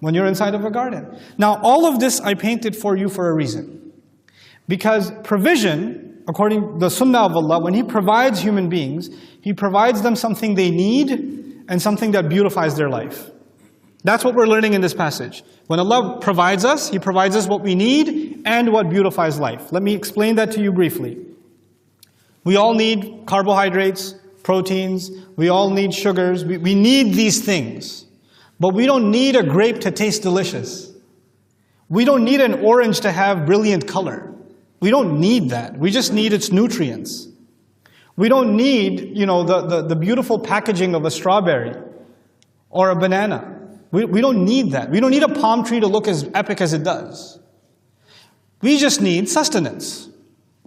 When you're inside of a garden. Now, all of this I painted for you for a reason. Because provision, according to the sunnah of Allah, when He provides human beings, He provides them something they need and something that beautifies their life. That's what we're learning in this passage. When Allah provides us, He provides us what we need and what beautifies life. Let me explain that to you briefly. We all need carbohydrates, proteins, we all need sugars, we need these things. But we don't need a grape to taste delicious. We don't need an orange to have brilliant color. We don't need that. We just need its nutrients. We don't need, the beautiful packaging of a strawberry or a banana. We don't need that. We don't need a palm tree to look as epic as it does. We just need sustenance.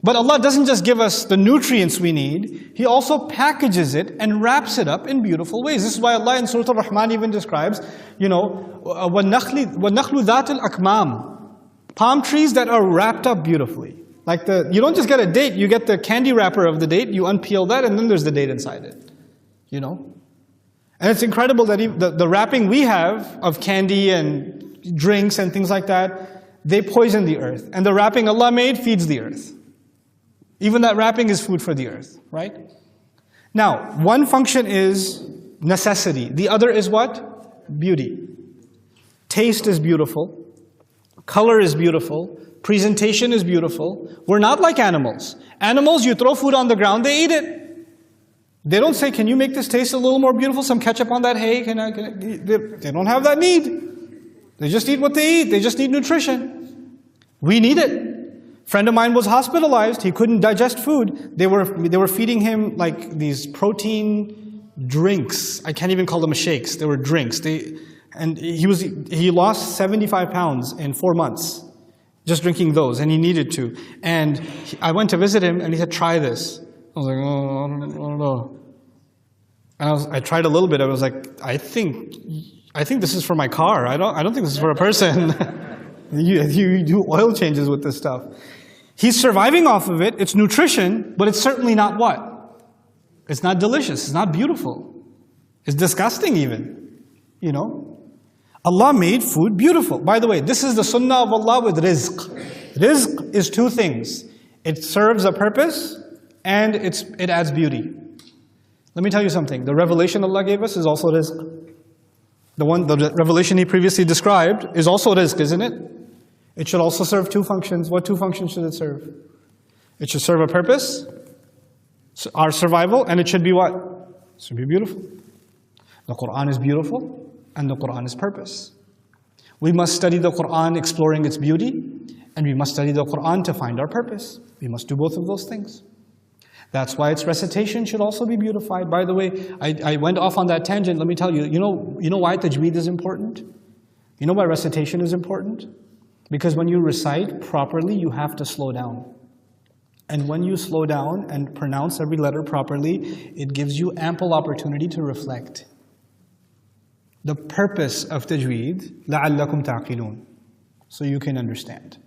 But Allah doesn't just give us the nutrients we need, He also packages it and wraps it up in beautiful ways. This is why Allah in Surah Al-Rahman even describes, وَالنَّخْلُ ذَاتِ الْأَكْمَامِ. Palm trees that are wrapped up beautifully. Like you don't just get a date, you get the candy wrapper of the date, you unpeel that and then there's the date inside it. And it's incredible that the wrapping we have of candy and drinks and things like that, they poison the earth. And the wrapping Allah made feeds the earth. Even that wrapping is food for the earth, right? Now, one function is necessity. The other is what? Beauty. Taste is beautiful. Color is beautiful. Presentation is beautiful. We're not like animals. Animals, you throw food on the ground, they eat it. They don't say, can you make this taste a little more beautiful? Some ketchup on that hay? They don't have that need. They just eat what they eat. They just need nutrition. We need it. A friend of mine was hospitalized. He couldn't digest food. They were feeding him like these protein drinks. I can't even call them shakes. They were drinks. And he lost 75 pounds in 4 months just drinking those, and he needed to. And I went to visit him, and he said, "Try this." I was like, "Oh, I don't know." And I tried a little bit. I was like, I think this is for my car. I don't think this is for a person. You do oil changes with this stuff. He's surviving off of it. It's nutrition, but it's certainly not what? It's not delicious. It's not beautiful. It's disgusting even. Allah made food beautiful. By the way, this is the sunnah of Allah with rizq. Rizq is two things. It serves a purpose and it adds beauty. Let me tell you something. The revelation Allah gave us is also rizq. The revelation He previously described is also rizq, isn't it? It should also serve two functions. What two functions should it serve? It should serve a purpose, our survival, and it should be what? It should be beautiful. The Quran is beautiful, and the Quran is purpose. We must study the Quran exploring its beauty, and we must study the Quran to find our purpose. We must do both of those things. That's why its recitation should also be beautified. By the way, I went off on that tangent. Let me tell you, you know why tajweed is important? You know why recitation is important? Because when you recite properly, you have to slow down. And when you slow down and pronounce every letter properly, it gives you ample opportunity to reflect. The purpose of tajweed, لَعَلَّكُمْ تَعْقِلُونَ, so you can understand.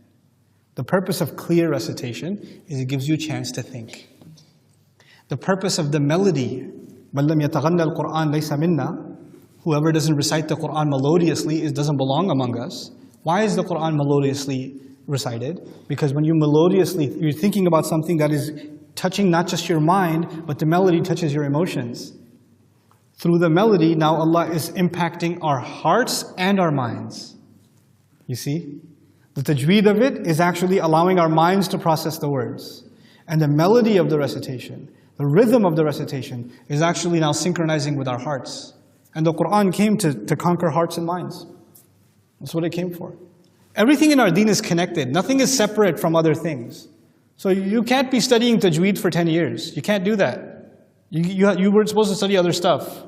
The purpose of clear recitation is it gives you a chance to think. The purpose of the melody, مَنْ لَمْ يَتَغَنَّ الْقُرْآنَ لَيْسَ مِنَّا, whoever doesn't recite the Qur'an melodiously doesn't belong among us. Why is the Qur'an melodiously recited? Because when you're thinking about something that is touching not just your mind, but the melody touches your emotions. Through the melody, now Allah is impacting our hearts and our minds. You see? The tajweed of it is actually allowing our minds to process the words. And the melody of the recitation, the rhythm of the recitation, is actually now synchronizing with our hearts. And the Qur'an came to conquer hearts and minds. That's what it came for. Everything in our deen is connected. Nothing is separate from other things. So you can't be studying tajweed for 10 years. You can't do that. You were supposed to study other stuff.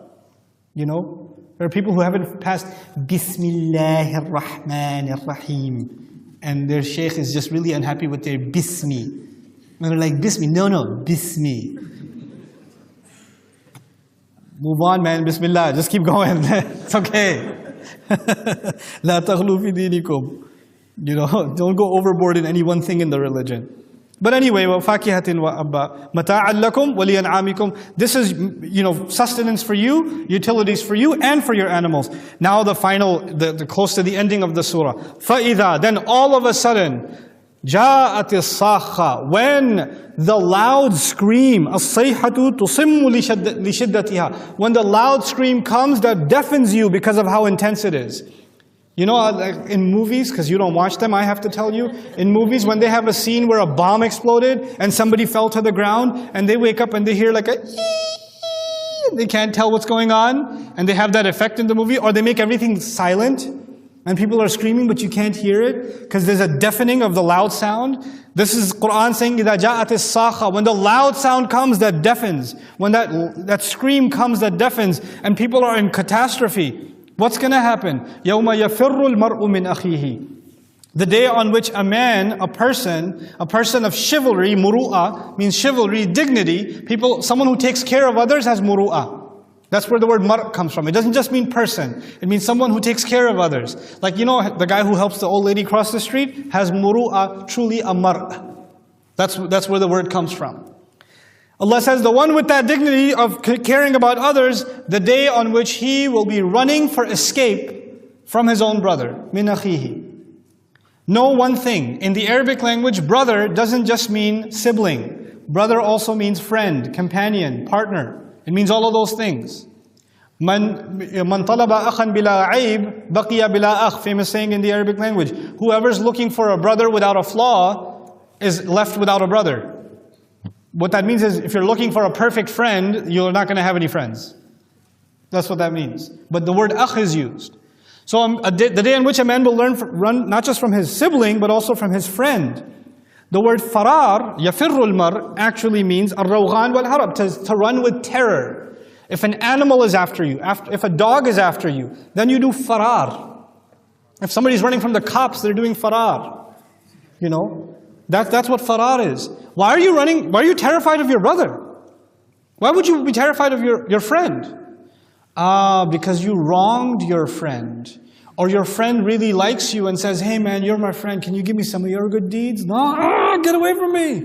You know? There are people who haven't passed Bismillahir Rahmanir Rahim. And their sheikh is just really unhappy with their Bismi. And they're like, Bismi. No, Bismi. Move on, man. Bismillah. Just keep going. It's okay. La taghlu fi dinikum. You know, don't go overboard in any one thing in the religion. But anyway, وَفَاكِهَةٍ وَأَبَّا مَتَاعًا لَكُمْ وَلِيَنْعَامِكُمْ. This is, sustenance for you, utilities for you, and for your animals. Now the final, the close to the ending of the surah. فَإِذَا, then all of a sudden, جَاءَتِ الصَّاخَّةُ, when the loud scream, الصَّيْحَةُ تُصِمُّ لِشِدَّتِهَا, when the loud scream comes that deafens you because of how intense it is. You know, like in movies, because you don't watch them, I have to tell you, in movies when they have a scene where a bomb exploded and somebody fell to the ground and they wake up and they hear like a they can't tell what's going on, and they have that effect in the movie, or they make everything silent and people are screaming but you can't hear it because there's a deafening of the loud sound. This is Quran saying, إِذَا جَاءَتِ الصَّاخَّةُ, when the loud sound comes that deafens, when that scream comes that deafens and people are in catastrophe. What's going to happen? يَوْمَ يَفِرُّ الْمَرْءُ مِنْ أَخِيهِ, the day on which a man, a person of chivalry, muru'ah, means chivalry, dignity, someone who takes care of others has muru'ah. That's where the word mar comes from. It doesn't just mean person. It means someone who takes care of others. Like, you know, the guy who helps the old lady cross the street has muru'ah, truly a mar. That's where the word comes from. Allah says, the one with that dignity of caring about others, the day on which he will be running for escape from his own brother, min akhihi. Know one thing, in the Arabic language, brother doesn't just mean sibling. Brother also means friend, companion, partner. It means all of those things. Man talaba akhan bila aib, baqiya bila akh, famous saying in the Arabic language. Whoever's looking for a brother without a flaw is left without a brother. What that means is, if you're looking for a perfect friend, you're not going to have any friends. That's what that means. But the word akh is used. So the day on which a man will run not just from his sibling, but also from his friend. The word farar, yafirru al-mar, actually means ar-rawghan wal-harab, to run with terror. If an animal is after you, if a dog is after you, then you do farar. If somebody's running from the cops, they're doing farar. You know? That's what farar is. Why are you running? Why are you terrified of your brother? Why would you be terrified of your friend? Because you wronged your friend. Or your friend really likes you and says, hey man, you're my friend, can you give me some of your good deeds? No, get away from me.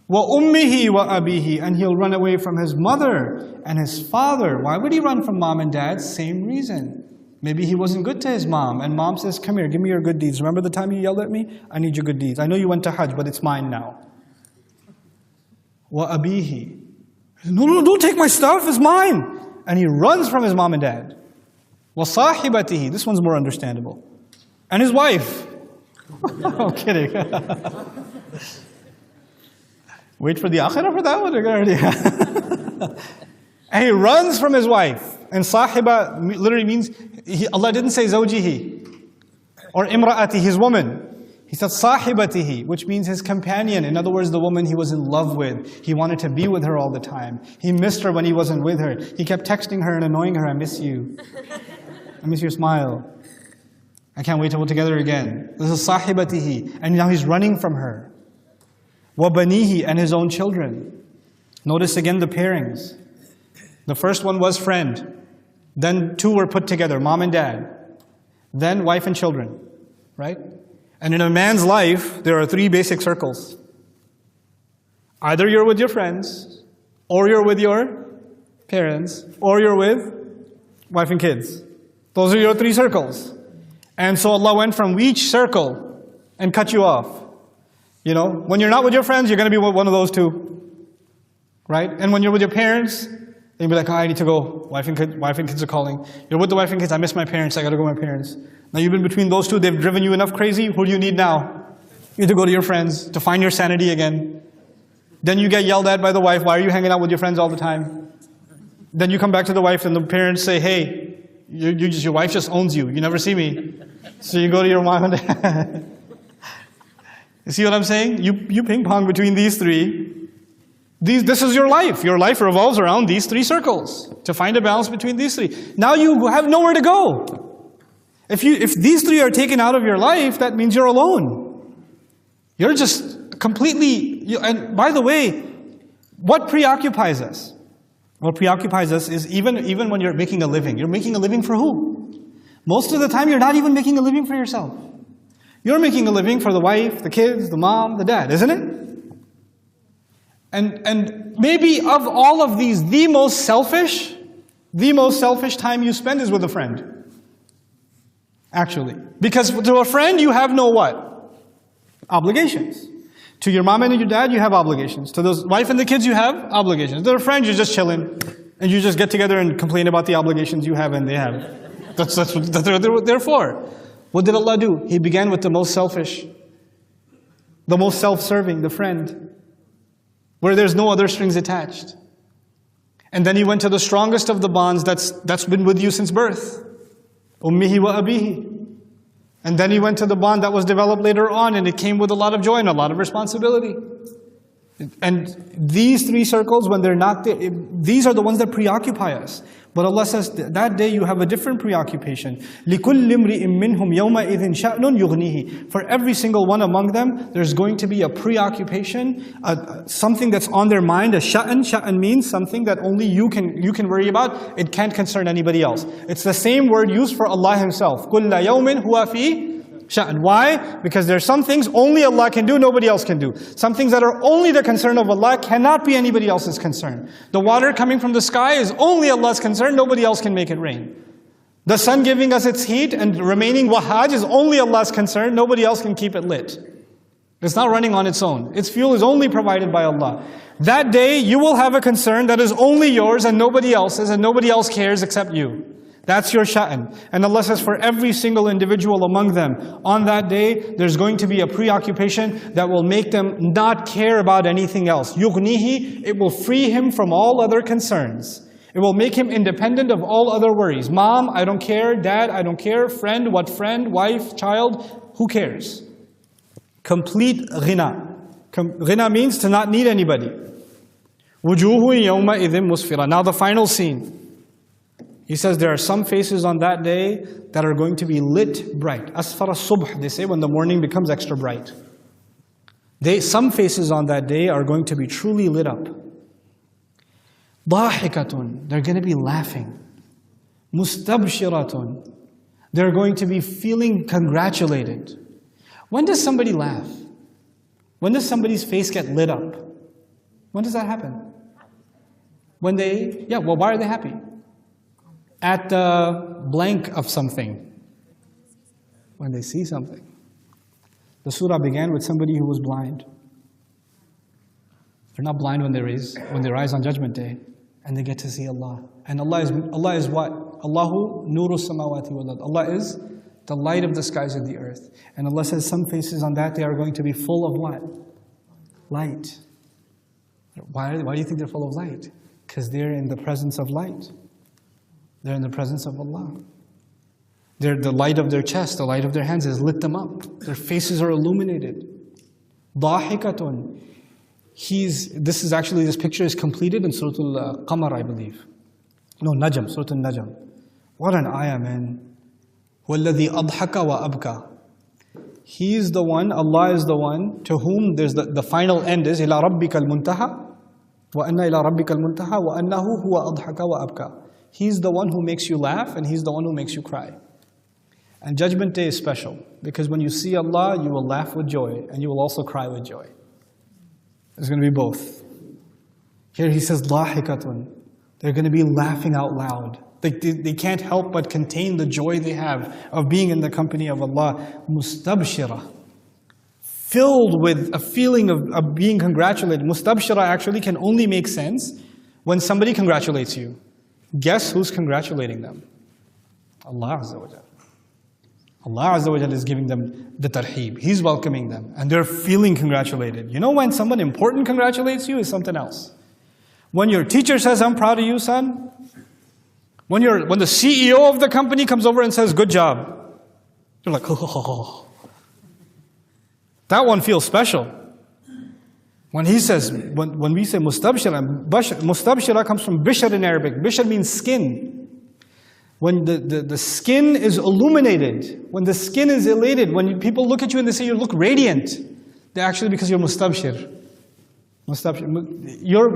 وَأُمِّهِ وَأَبِيهِ, and he'll run away from his mother and his father. Why would he run from mom and dad? Same reason. Maybe he wasn't good to his mom, and mom says, come here, give me your good deeds. Remember the time you yelled at me? I need your good deeds. I know you went to Hajj, but it's mine now. وَأَبِيهِ, no, don't take my stuff, it's mine. And he runs from his mom and dad. وَصَاحِبَتِهِ, this one's more understandable. And his wife. I'm kidding. Wait for the akhirah for that one? And he runs from his wife. And sahiba literally means, Allah didn't say zawjihi or imra'ati, his woman. He said sahibatihi, which means his companion. In other words, the woman he was in love with. He wanted to be with her all the time. He missed her when he wasn't with her. He kept texting her and annoying her, I miss you. I miss your smile. I can't wait till we're together again. This is sahibatihi. And now he's running from her. وَبَنِيهِ, and his own children. Notice again the pairings. The first one was friend. Then two were put together, mom and dad. Then wife and children, right? And in a man's life, there are three basic circles. Either you're with your friends, or you're with your parents, or you're with wife and kids. Those are your three circles. And so Allah went from each circle and cut you off. You know, when you're not with your friends, you're going to be with one of those two. Right? And when you're with your parents, you'll be like, oh, I need to go. Wife and kids are calling. You're with the wife and kids, I miss my parents, I got to go with my parents. Now you've been between those two, they've driven you enough crazy, who do you need now? You need to go to your friends to find your sanity again. Then you get yelled at by the wife, why are you hanging out with your friends all the time? Then you come back to the wife and the parents say, hey, your wife just owns you, you never see me. So you go to your mom and dad. You see what I'm saying? You ping pong between these three. This is your life. Your life revolves around these three circles. To find a balance between these three. Now you have nowhere to go. If these three are taken out of your life, that means you're alone. You're just completely... And by the way, what preoccupies us? What preoccupies us is even when you're making a living. You're making a living for who? Most of the time, you're not even making a living for yourself. You're making a living for the wife, the kids, the mom, the dad, isn't it? And maybe of all of these, the most selfish time you spend is with a friend. Actually. Because to a friend, you have no what? Obligations. To your mom and your dad, you have obligations. To the wife and the kids, you have obligations. To a friend, you're just chilling. And you just get together and complain about the obligations you have and they have. That's what they're for. What did Allah do? He began with the most selfish, the most self-serving, the friend, where there's no other strings attached. And then He went to the strongest of the bonds that's been with you since birth. Ummihi wa abihi. And then He went to the bond that was developed later on, and it came with a lot of joy and a lot of responsibility. And these three circles, when they're not there, these are the ones that preoccupy us. But Allah says, that day you have a different preoccupation. لِكُلِّ امْرِئٍ مِّنْهُمْ يَوْمَئِذٍ شَأْنٌ يُغْنِيهِ. For every single one among them, there's going to be a preoccupation, something that's on their mind, a sha'an. Sha'an means something that only you can worry about. It can't concern anybody else. It's the same word used for Allah Himself. كُلَّ يَوْمٍ هُوَ فِي sha'an. Why? Because there are some things only Allah can do, nobody else can do. Some things that are only the concern of Allah cannot be anybody else's concern. The water coming from the sky is only Allah's concern, nobody else can make it rain. The sun giving us its heat and remaining wahaj is only Allah's concern, nobody else can keep it lit. It's not running on its own. Its fuel is only provided by Allah. That day you will have a concern that is only yours and nobody else's, and nobody else cares except you. That's your sha'an. And Allah says for every single individual among them, on that day, there's going to be a preoccupation that will make them not care about anything else. Yughnihi, it will free him from all other concerns. It will make him independent of all other worries. Mom, I don't care. Dad, I don't care. Friend, what friend? Wife, child, who cares? Complete ghina. Ghina means to not need anybody. Wujuhu yawma idhim musfira. Now the final scene. He says there are some faces on that day that are going to be lit bright. Asfara subh, they say when the morning becomes extra bright. Some faces on that day are going to be truly lit up. Dahikatun, they're going to be laughing. Mustabshiratun, they're going to be feeling congratulated. When does somebody laugh? When does somebody's face get lit up? When does that happen? When why are they happy? At the blank of something. When they see something. The surah began with somebody who was blind. They're not blind when they rise on Judgment Day, and they get to see Allah. And Allah is what? Allahu nuru samawati wal ard. Allah is the light of the skies and the earth. And Allah says some faces on that day are going to be full of what? Light. Why do you think they're full of light? Because they're in the presence of light. They're in the presence of Allah. The light of their chest, the light of their hands has lit them up. Their faces are illuminated. Dahikatun. This picture is completed in Surah Al-Qamar, I believe. No, Najm, Surah Al-Najm. What an ayah, man. وَالَّذِي أَضْحَكَ وَأَبْكَى. He's the one, Allah is the one to whom there's the final end is إِلَىٰ رَبِّكَ الْمُنْتَهَى وَأَنَّ إِلَىٰ رَبِّكَ الْمُنْتَهَى وَأَنَّهُ هُوَ أَضْحَكَ وَأَبْكَى. He's the one who makes you laugh and He's the one who makes you cry. And Judgment Day is special because when you see Allah, you will laugh with joy and you will also cry with joy. It's going to be both. Here He says, ضَاحِكَةٌ. They're going to be laughing out loud. They can't help but contain the joy they have of being in the company of Allah. مُسْتَبْشِرَةٌ. Filled with a feeling of being congratulated. Mustabshira actually can only make sense when somebody congratulates you. Guess who's congratulating them? Allah Azza wa Jal. Allah Azza wa Jal is giving them the tarheeb. He's welcoming them and they're feeling congratulated. You know when someone important congratulates you is something else. When your teacher says, I'm proud of you, son. When the CEO of the company comes over and says, good job. You're like, oh. That one feels special. When he says, when we say mustabshira, mustabshira comes from bishr in Arabic. Bishr means skin. When the skin is illuminated, when the skin is elated, when people look at you and they say you look radiant, they're actually because you're mustabshir. You're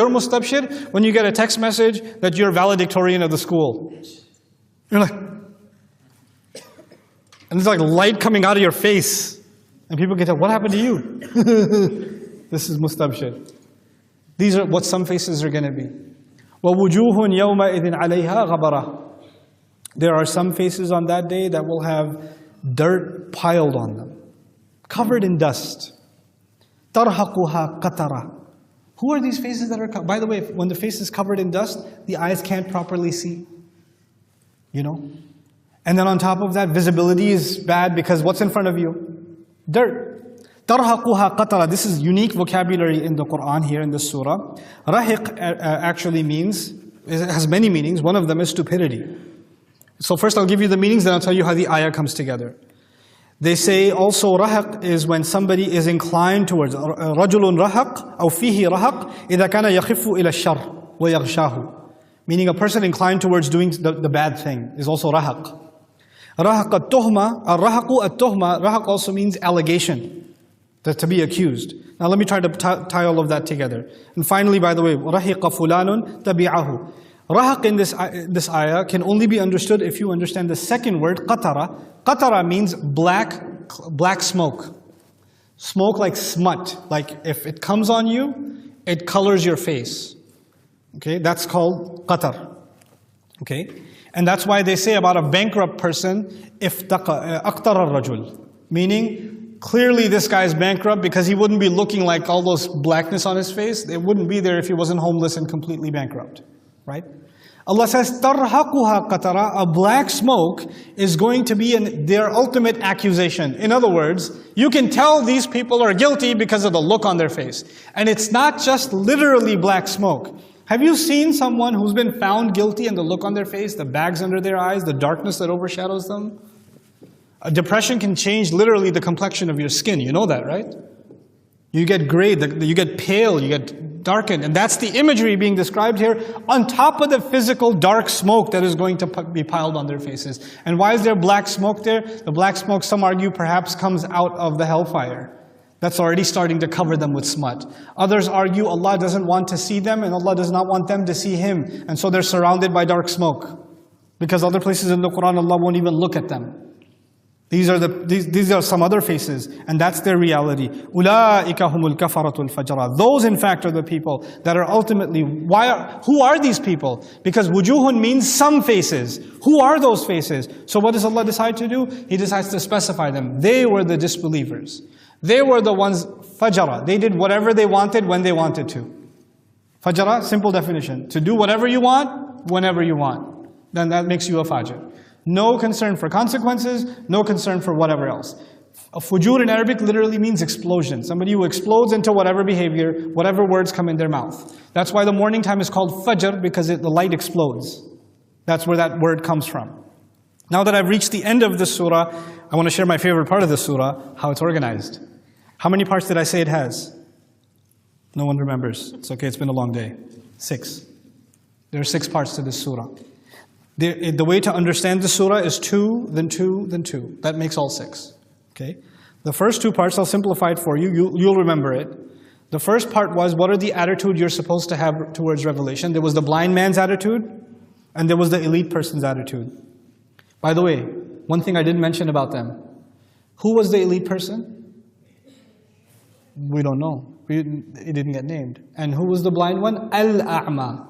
mustabshir when you get a text message that you're valedictorian of the school. You're like, and there's like light coming out of your face. And people get, what happened to you? This is mustabshir. These are what some faces are going to be. وَوُجُوهٌ يَوْمَئِذٍ عَلَيْهَا غَبَرَةٌ. There are some faces on that day that will have dirt piled on them, covered in dust. تَرْهَقُهَا قَتَرَةٌ. Who are these faces that are covered? By the way, when the face is covered in dust, the eyes can't properly see. You know? And then on top of that, visibility is bad because what's in front of you? Dirt. تَرْهَقُهَا قَتَرَةٌ. This is unique vocabulary in the Quran here in this surah. Rahiq actually means, it has many meanings. One of them is stupidity. So first I'll give you the meanings, then I'll tell you how the ayah comes together. They say also rahaq is when somebody is inclined towards رَجُلٌ رَحَقْ أو فِيهِ رَحَقْ إِذَا كَانَ يَخِفُّ إِلَى الشَّرِّ وَيَغْشَاهُ. Meaning a person inclined towards doing the bad thing is also rahaq. Rahaq at-tuhma, ar-rahaqu at-tuhma, rahaq also means allegation, that to be accused. Now let me try to tie all of that together. And finally, by the way, rahiqa fulanun tabi'ahu. Rahaq in this ayah can only be understood if you understand the second word, qatara. Qatara means black smoke. Smoke like smut. Like if it comes on you, it colors your face. Okay, that's called qatar. Okay? And that's why they say about a bankrupt person, aqtara ar-rajul. Meaning, clearly this guy is bankrupt because he wouldn't be looking like all those blackness on his face. It wouldn't be there if he wasn't homeless and completely bankrupt. Right? Allah says, تَرْهَقُهَا قَتَرَةٌ. A black smoke is going to be their ultimate accusation. In other words, you can tell these people are guilty because of the look on their face. And it's not just literally black smoke. Have you seen someone who's been found guilty and the look on their face, the bags under their eyes, the darkness that overshadows them? Depression can change literally the complexion of your skin. You know that, right? You get gray, you get pale, you get darkened. And that's the imagery being described here on top of the physical dark smoke that is going to be piled on their faces. And why is there black smoke there? The black smoke, some argue, perhaps comes out of the hellfire. That's already starting to cover them with smut. Others argue Allah doesn't want to see them and Allah does not want them to see Him. And so they're surrounded by dark smoke. Because other places in the Quran, Allah won't even look at them. These are some other faces, and that's their reality. أُولَٰئِكَ هُمُ الْكَفَرَةُ الْفَجَرَةُ. Those, in fact, are the people that are ultimately, who are these people? Because wujuhun means some faces. Who are those faces? So what does Allah decide to do? He decides to specify them. They were the disbelievers. They were the ones, fajara. They did whatever they wanted when they wanted to. Fajara, simple definition. To do whatever you want, whenever you want. Then that makes you a fajr. No concern for consequences, no concern for whatever else. A fujur in Arabic literally means explosion. Somebody who explodes into whatever behavior, whatever words come in their mouth. That's why the morning time is called fajr, because the light explodes. That's where that word comes from. Now that I've reached the end of this surah, I want to share my favorite part of the surah, how it's organized. How many parts did I say it has? No one remembers. It's okay, it's been a long day. 6. There are 6 parts to this surah. The way to understand the surah is 2, then 2, then 2. That makes all 6. Okay? The first two parts, I'll simplify it for you. You'll remember it. The first part was, what are the attitude you're supposed to have towards revelation? There was the blind man's attitude, and there was the elite person's attitude. By the way, one thing I didn't mention about them. Who was the elite person? We don't know. It didn't get named. And who was the blind one? Al-A'ma,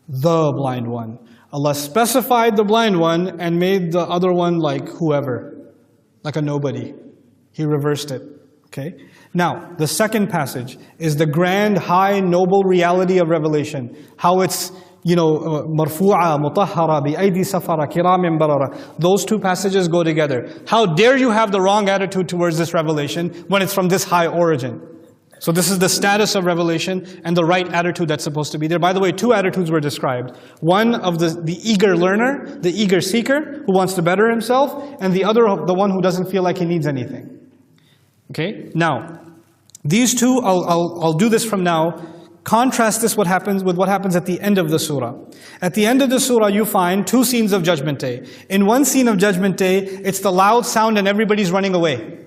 the blind one. Allah specified the blind one and made the other one like whoever, like a nobody. He reversed it. Okay? Now, the second passage is the grand, high, noble reality of revelation. How it's, marfu'a, mutahhara, bi-aydi safara, kiramin barara. Those two passages go together. How dare you have the wrong attitude towards this revelation when it's from this high origin? So this is the status of revelation and the right attitude that's supposed to be there. By the way, two attitudes were described. One of the eager learner, the eager seeker who wants to better himself, and the other, the one who doesn't feel like he needs anything. Okay? Now, these two, I'll do this from now. Contrast this with what happens at the end of the surah. At the end of the surah, you find two scenes of Judgment Day. In one scene of Judgment Day, it's the loud sound and everybody's running away.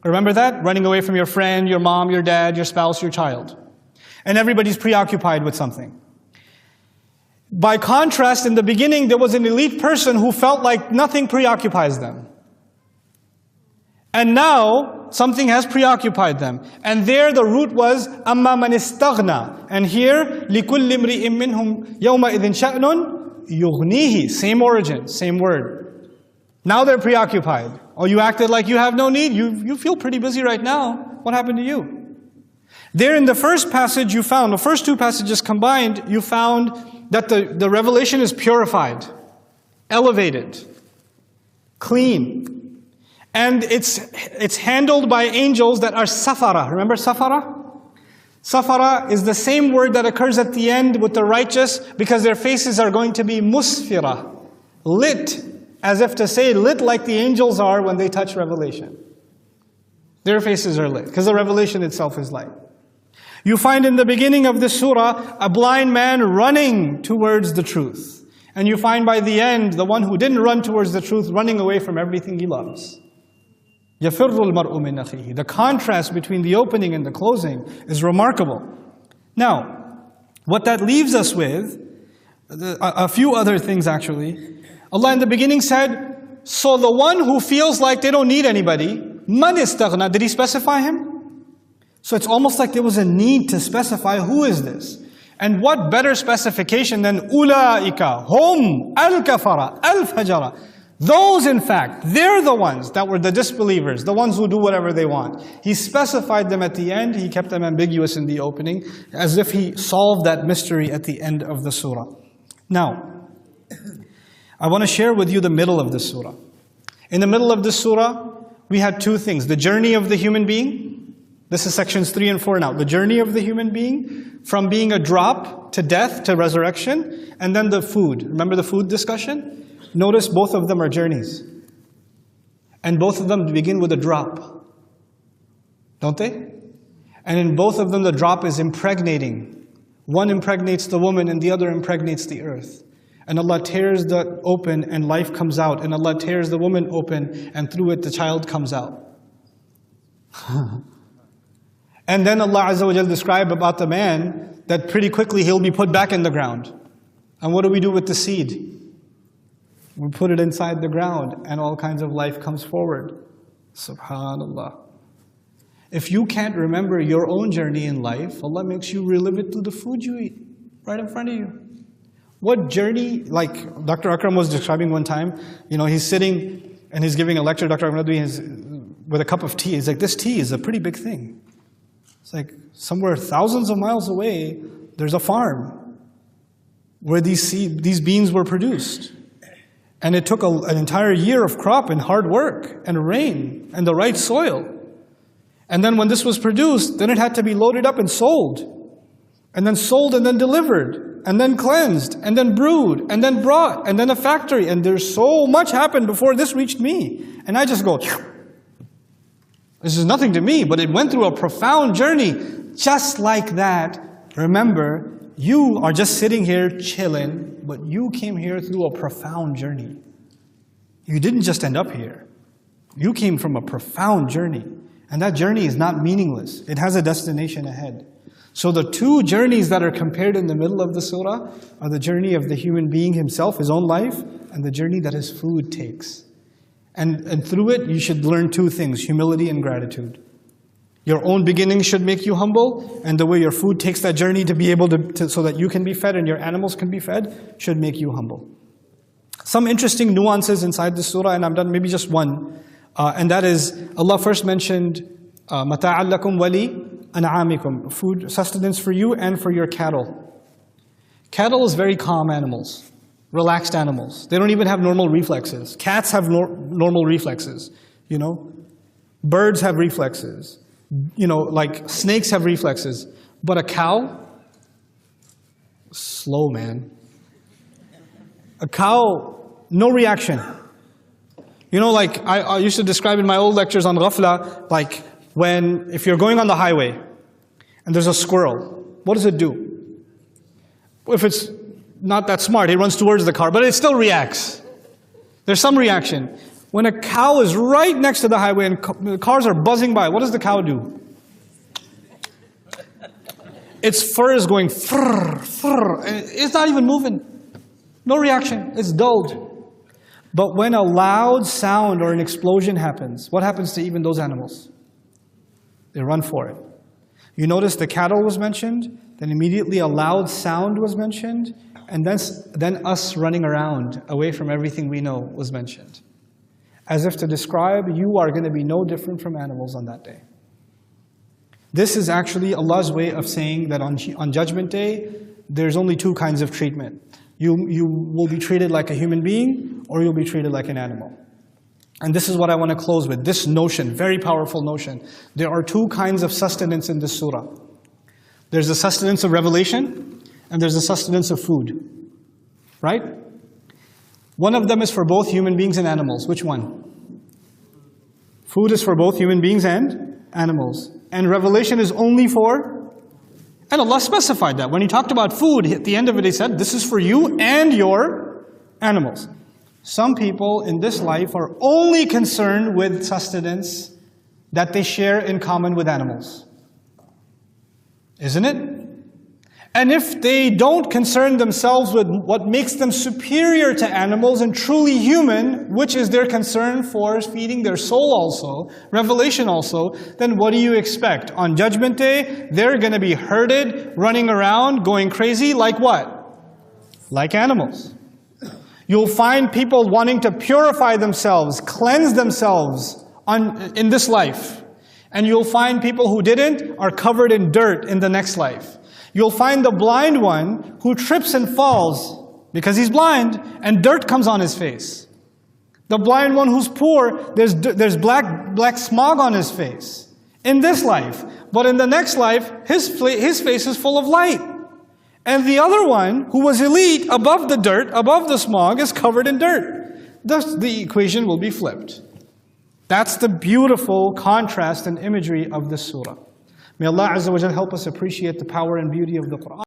Remember that? Running away from your friend, your mom, your dad, your spouse, your child. And everybody's preoccupied with something. By contrast, in the beginning, there was an elite person who felt like nothing preoccupies them. And now, something has preoccupied them. And there the root was, أَمَّا مَنِ اسْتَغْنَى. And here, لِكُلِّ امْرِئٍ مِّنْهُمْ يَوْمَئِذٍ شَأْنٌ يُغْنِيهِ. Same origin, same word. Now they're preoccupied. Oh, you acted like you have no need. You feel pretty busy right now. What happened to you? There in the first passage you found, the first two passages combined, you found that the revelation is purified, elevated, clean. And it's handled by angels that are safara. Remember safara? Safara is the same word that occurs at the end with the righteous because their faces are going to be musfira, lit. As if to say, lit like the angels are when they touch revelation. Their faces are lit, because the revelation itself is light. You find in the beginning of this surah, a blind man running towards the truth. And you find by the end, the one who didn't run towards the truth, running away from everything he loves. يَفِرُّ الْمَرْءُ مِنْ أَخِيهِ. The contrast between the opening and the closing is remarkable. Now, what that leaves us with, a few other things actually. Allah in the beginning said, so the one who feels like they don't need anybody, man istaghna, did He specify him? So it's almost like there was a need to specify who is this. And what better specification than ulaika, hum, al-kafara, al-fajara. Those in fact, they're the ones that were the disbelievers, the ones who do whatever they want. He specified them at the end, He kept them ambiguous in the opening, as if He solved that mystery at the end of the surah. Now, I want to share with you the middle of this surah. In the middle of this surah, we had two things. The journey of the human being. This is sections 3 and 4 now. The journey of the human being from being a drop to death to resurrection. And then the food. Remember the food discussion? Notice both of them are journeys. And both of them begin with a drop. Don't they? And in both of them the drop is impregnating. One impregnates the woman and the other impregnates the earth. And Allah tears that open and life comes out. And Allah tears the woman open and through it the child comes out. And then Allah Azza wa Jal described about the man that pretty quickly he'll be put back in the ground. And what do we do with the seed? We put it inside the ground and all kinds of life comes forward. Subhanallah. If you can't remember your own journey in life, Allah makes you relive it through the food you eat right in front of you. What journey, like Dr. Akram was describing one time, he's sitting and he's giving a lecture, Dr. Akram with a cup of tea. He's like, this tea is a pretty big thing. It's like somewhere thousands of miles away, there's a farm where these beans were produced. And it took an entire year of crop and hard work and rain and the right soil. And then when this was produced, then it had to be loaded up and sold. And then sold and then delivered. And then cleansed, and then brewed, and then brought, and then a factory. And there's so much happened before this reached me. And I just go, this is nothing to me, but it went through a profound journey. Just like that, remember, you are just sitting here chilling, but you came here through a profound journey. You didn't just end up here. You came from a profound journey. And that journey is not meaningless. It has a destination ahead. So the two journeys that are compared in the middle of the surah are the journey of the human being himself, his own life, and the journey that his food takes. And through it, you should learn two things, humility and gratitude. Your own beginnings should make you humble, and the way your food takes that journey to be able to so that you can be fed and your animals can be fed should make you humble. Some interesting nuances inside the surah, and I'm done, maybe just one. And that is, Allah first mentioned, مَتَاعًا لَكُمْ وَلِي أَنْعَامِكُمْ, food, sustenance for you and for your cattle. Cattle is very calm animals, relaxed animals. They don't even have normal reflexes. Cats have normal reflexes, you know. Birds have reflexes. You know, like snakes have reflexes. But a cow, slow, man. A cow, no reaction. You know, like I used to describe in my old lectures on ghafla, like if you're going on the highway and there's a squirrel, what does it do? If it's not that smart, it runs towards the car, but it still reacts. There's some reaction. When a cow is right next to the highway and the cars are buzzing by, what does the cow do? Its fur is going frrr, frrr, and it's not even moving. No reaction, it's dulled. But when a loud sound or an explosion happens, what happens to even those animals? They run for it. You notice the cattle was mentioned, then immediately a loud sound was mentioned, and then us running around away from everything we know was mentioned. As if to describe, you are going to be no different from animals on that day. This is actually Allah's way of saying that on Judgment Day, there's only two kinds of treatment. You will be treated like a human being, or you'll be treated like an animal. And this is what I want to close with, this notion, very powerful notion. There are two kinds of sustenance in this surah. There's the sustenance of revelation, and there's the sustenance of food. Right? One of them is for both human beings and animals. Which one? Food is for both human beings and animals. And revelation is only for... And Allah specified that. When He talked about food, at the end of it He said, this is for you and your animals. Some people in this life are only concerned with sustenance that they share in common with animals. Isn't it? And if they don't concern themselves with what makes them superior to animals and truly human, which is their concern for feeding their soul also, revelation also, then what do you expect? On Judgment Day, they're going to be herded, running around, going crazy, like what? Like animals. You'll find people wanting to purify themselves, cleanse themselves in this life. And you'll find people who didn't are covered in dirt in the next life. You'll find the blind one who trips and falls because he's blind and dirt comes on his face. The blind one who's poor, there's black smog on his face in this life. But in the next life, his face is full of light. And the other one who was elite above the dirt, above the smog, is covered in dirt. Thus the equation will be flipped. That's the beautiful contrast and imagery of this surah. May Allah Azza wa Jal help us appreciate the power and beauty of the Qur'an.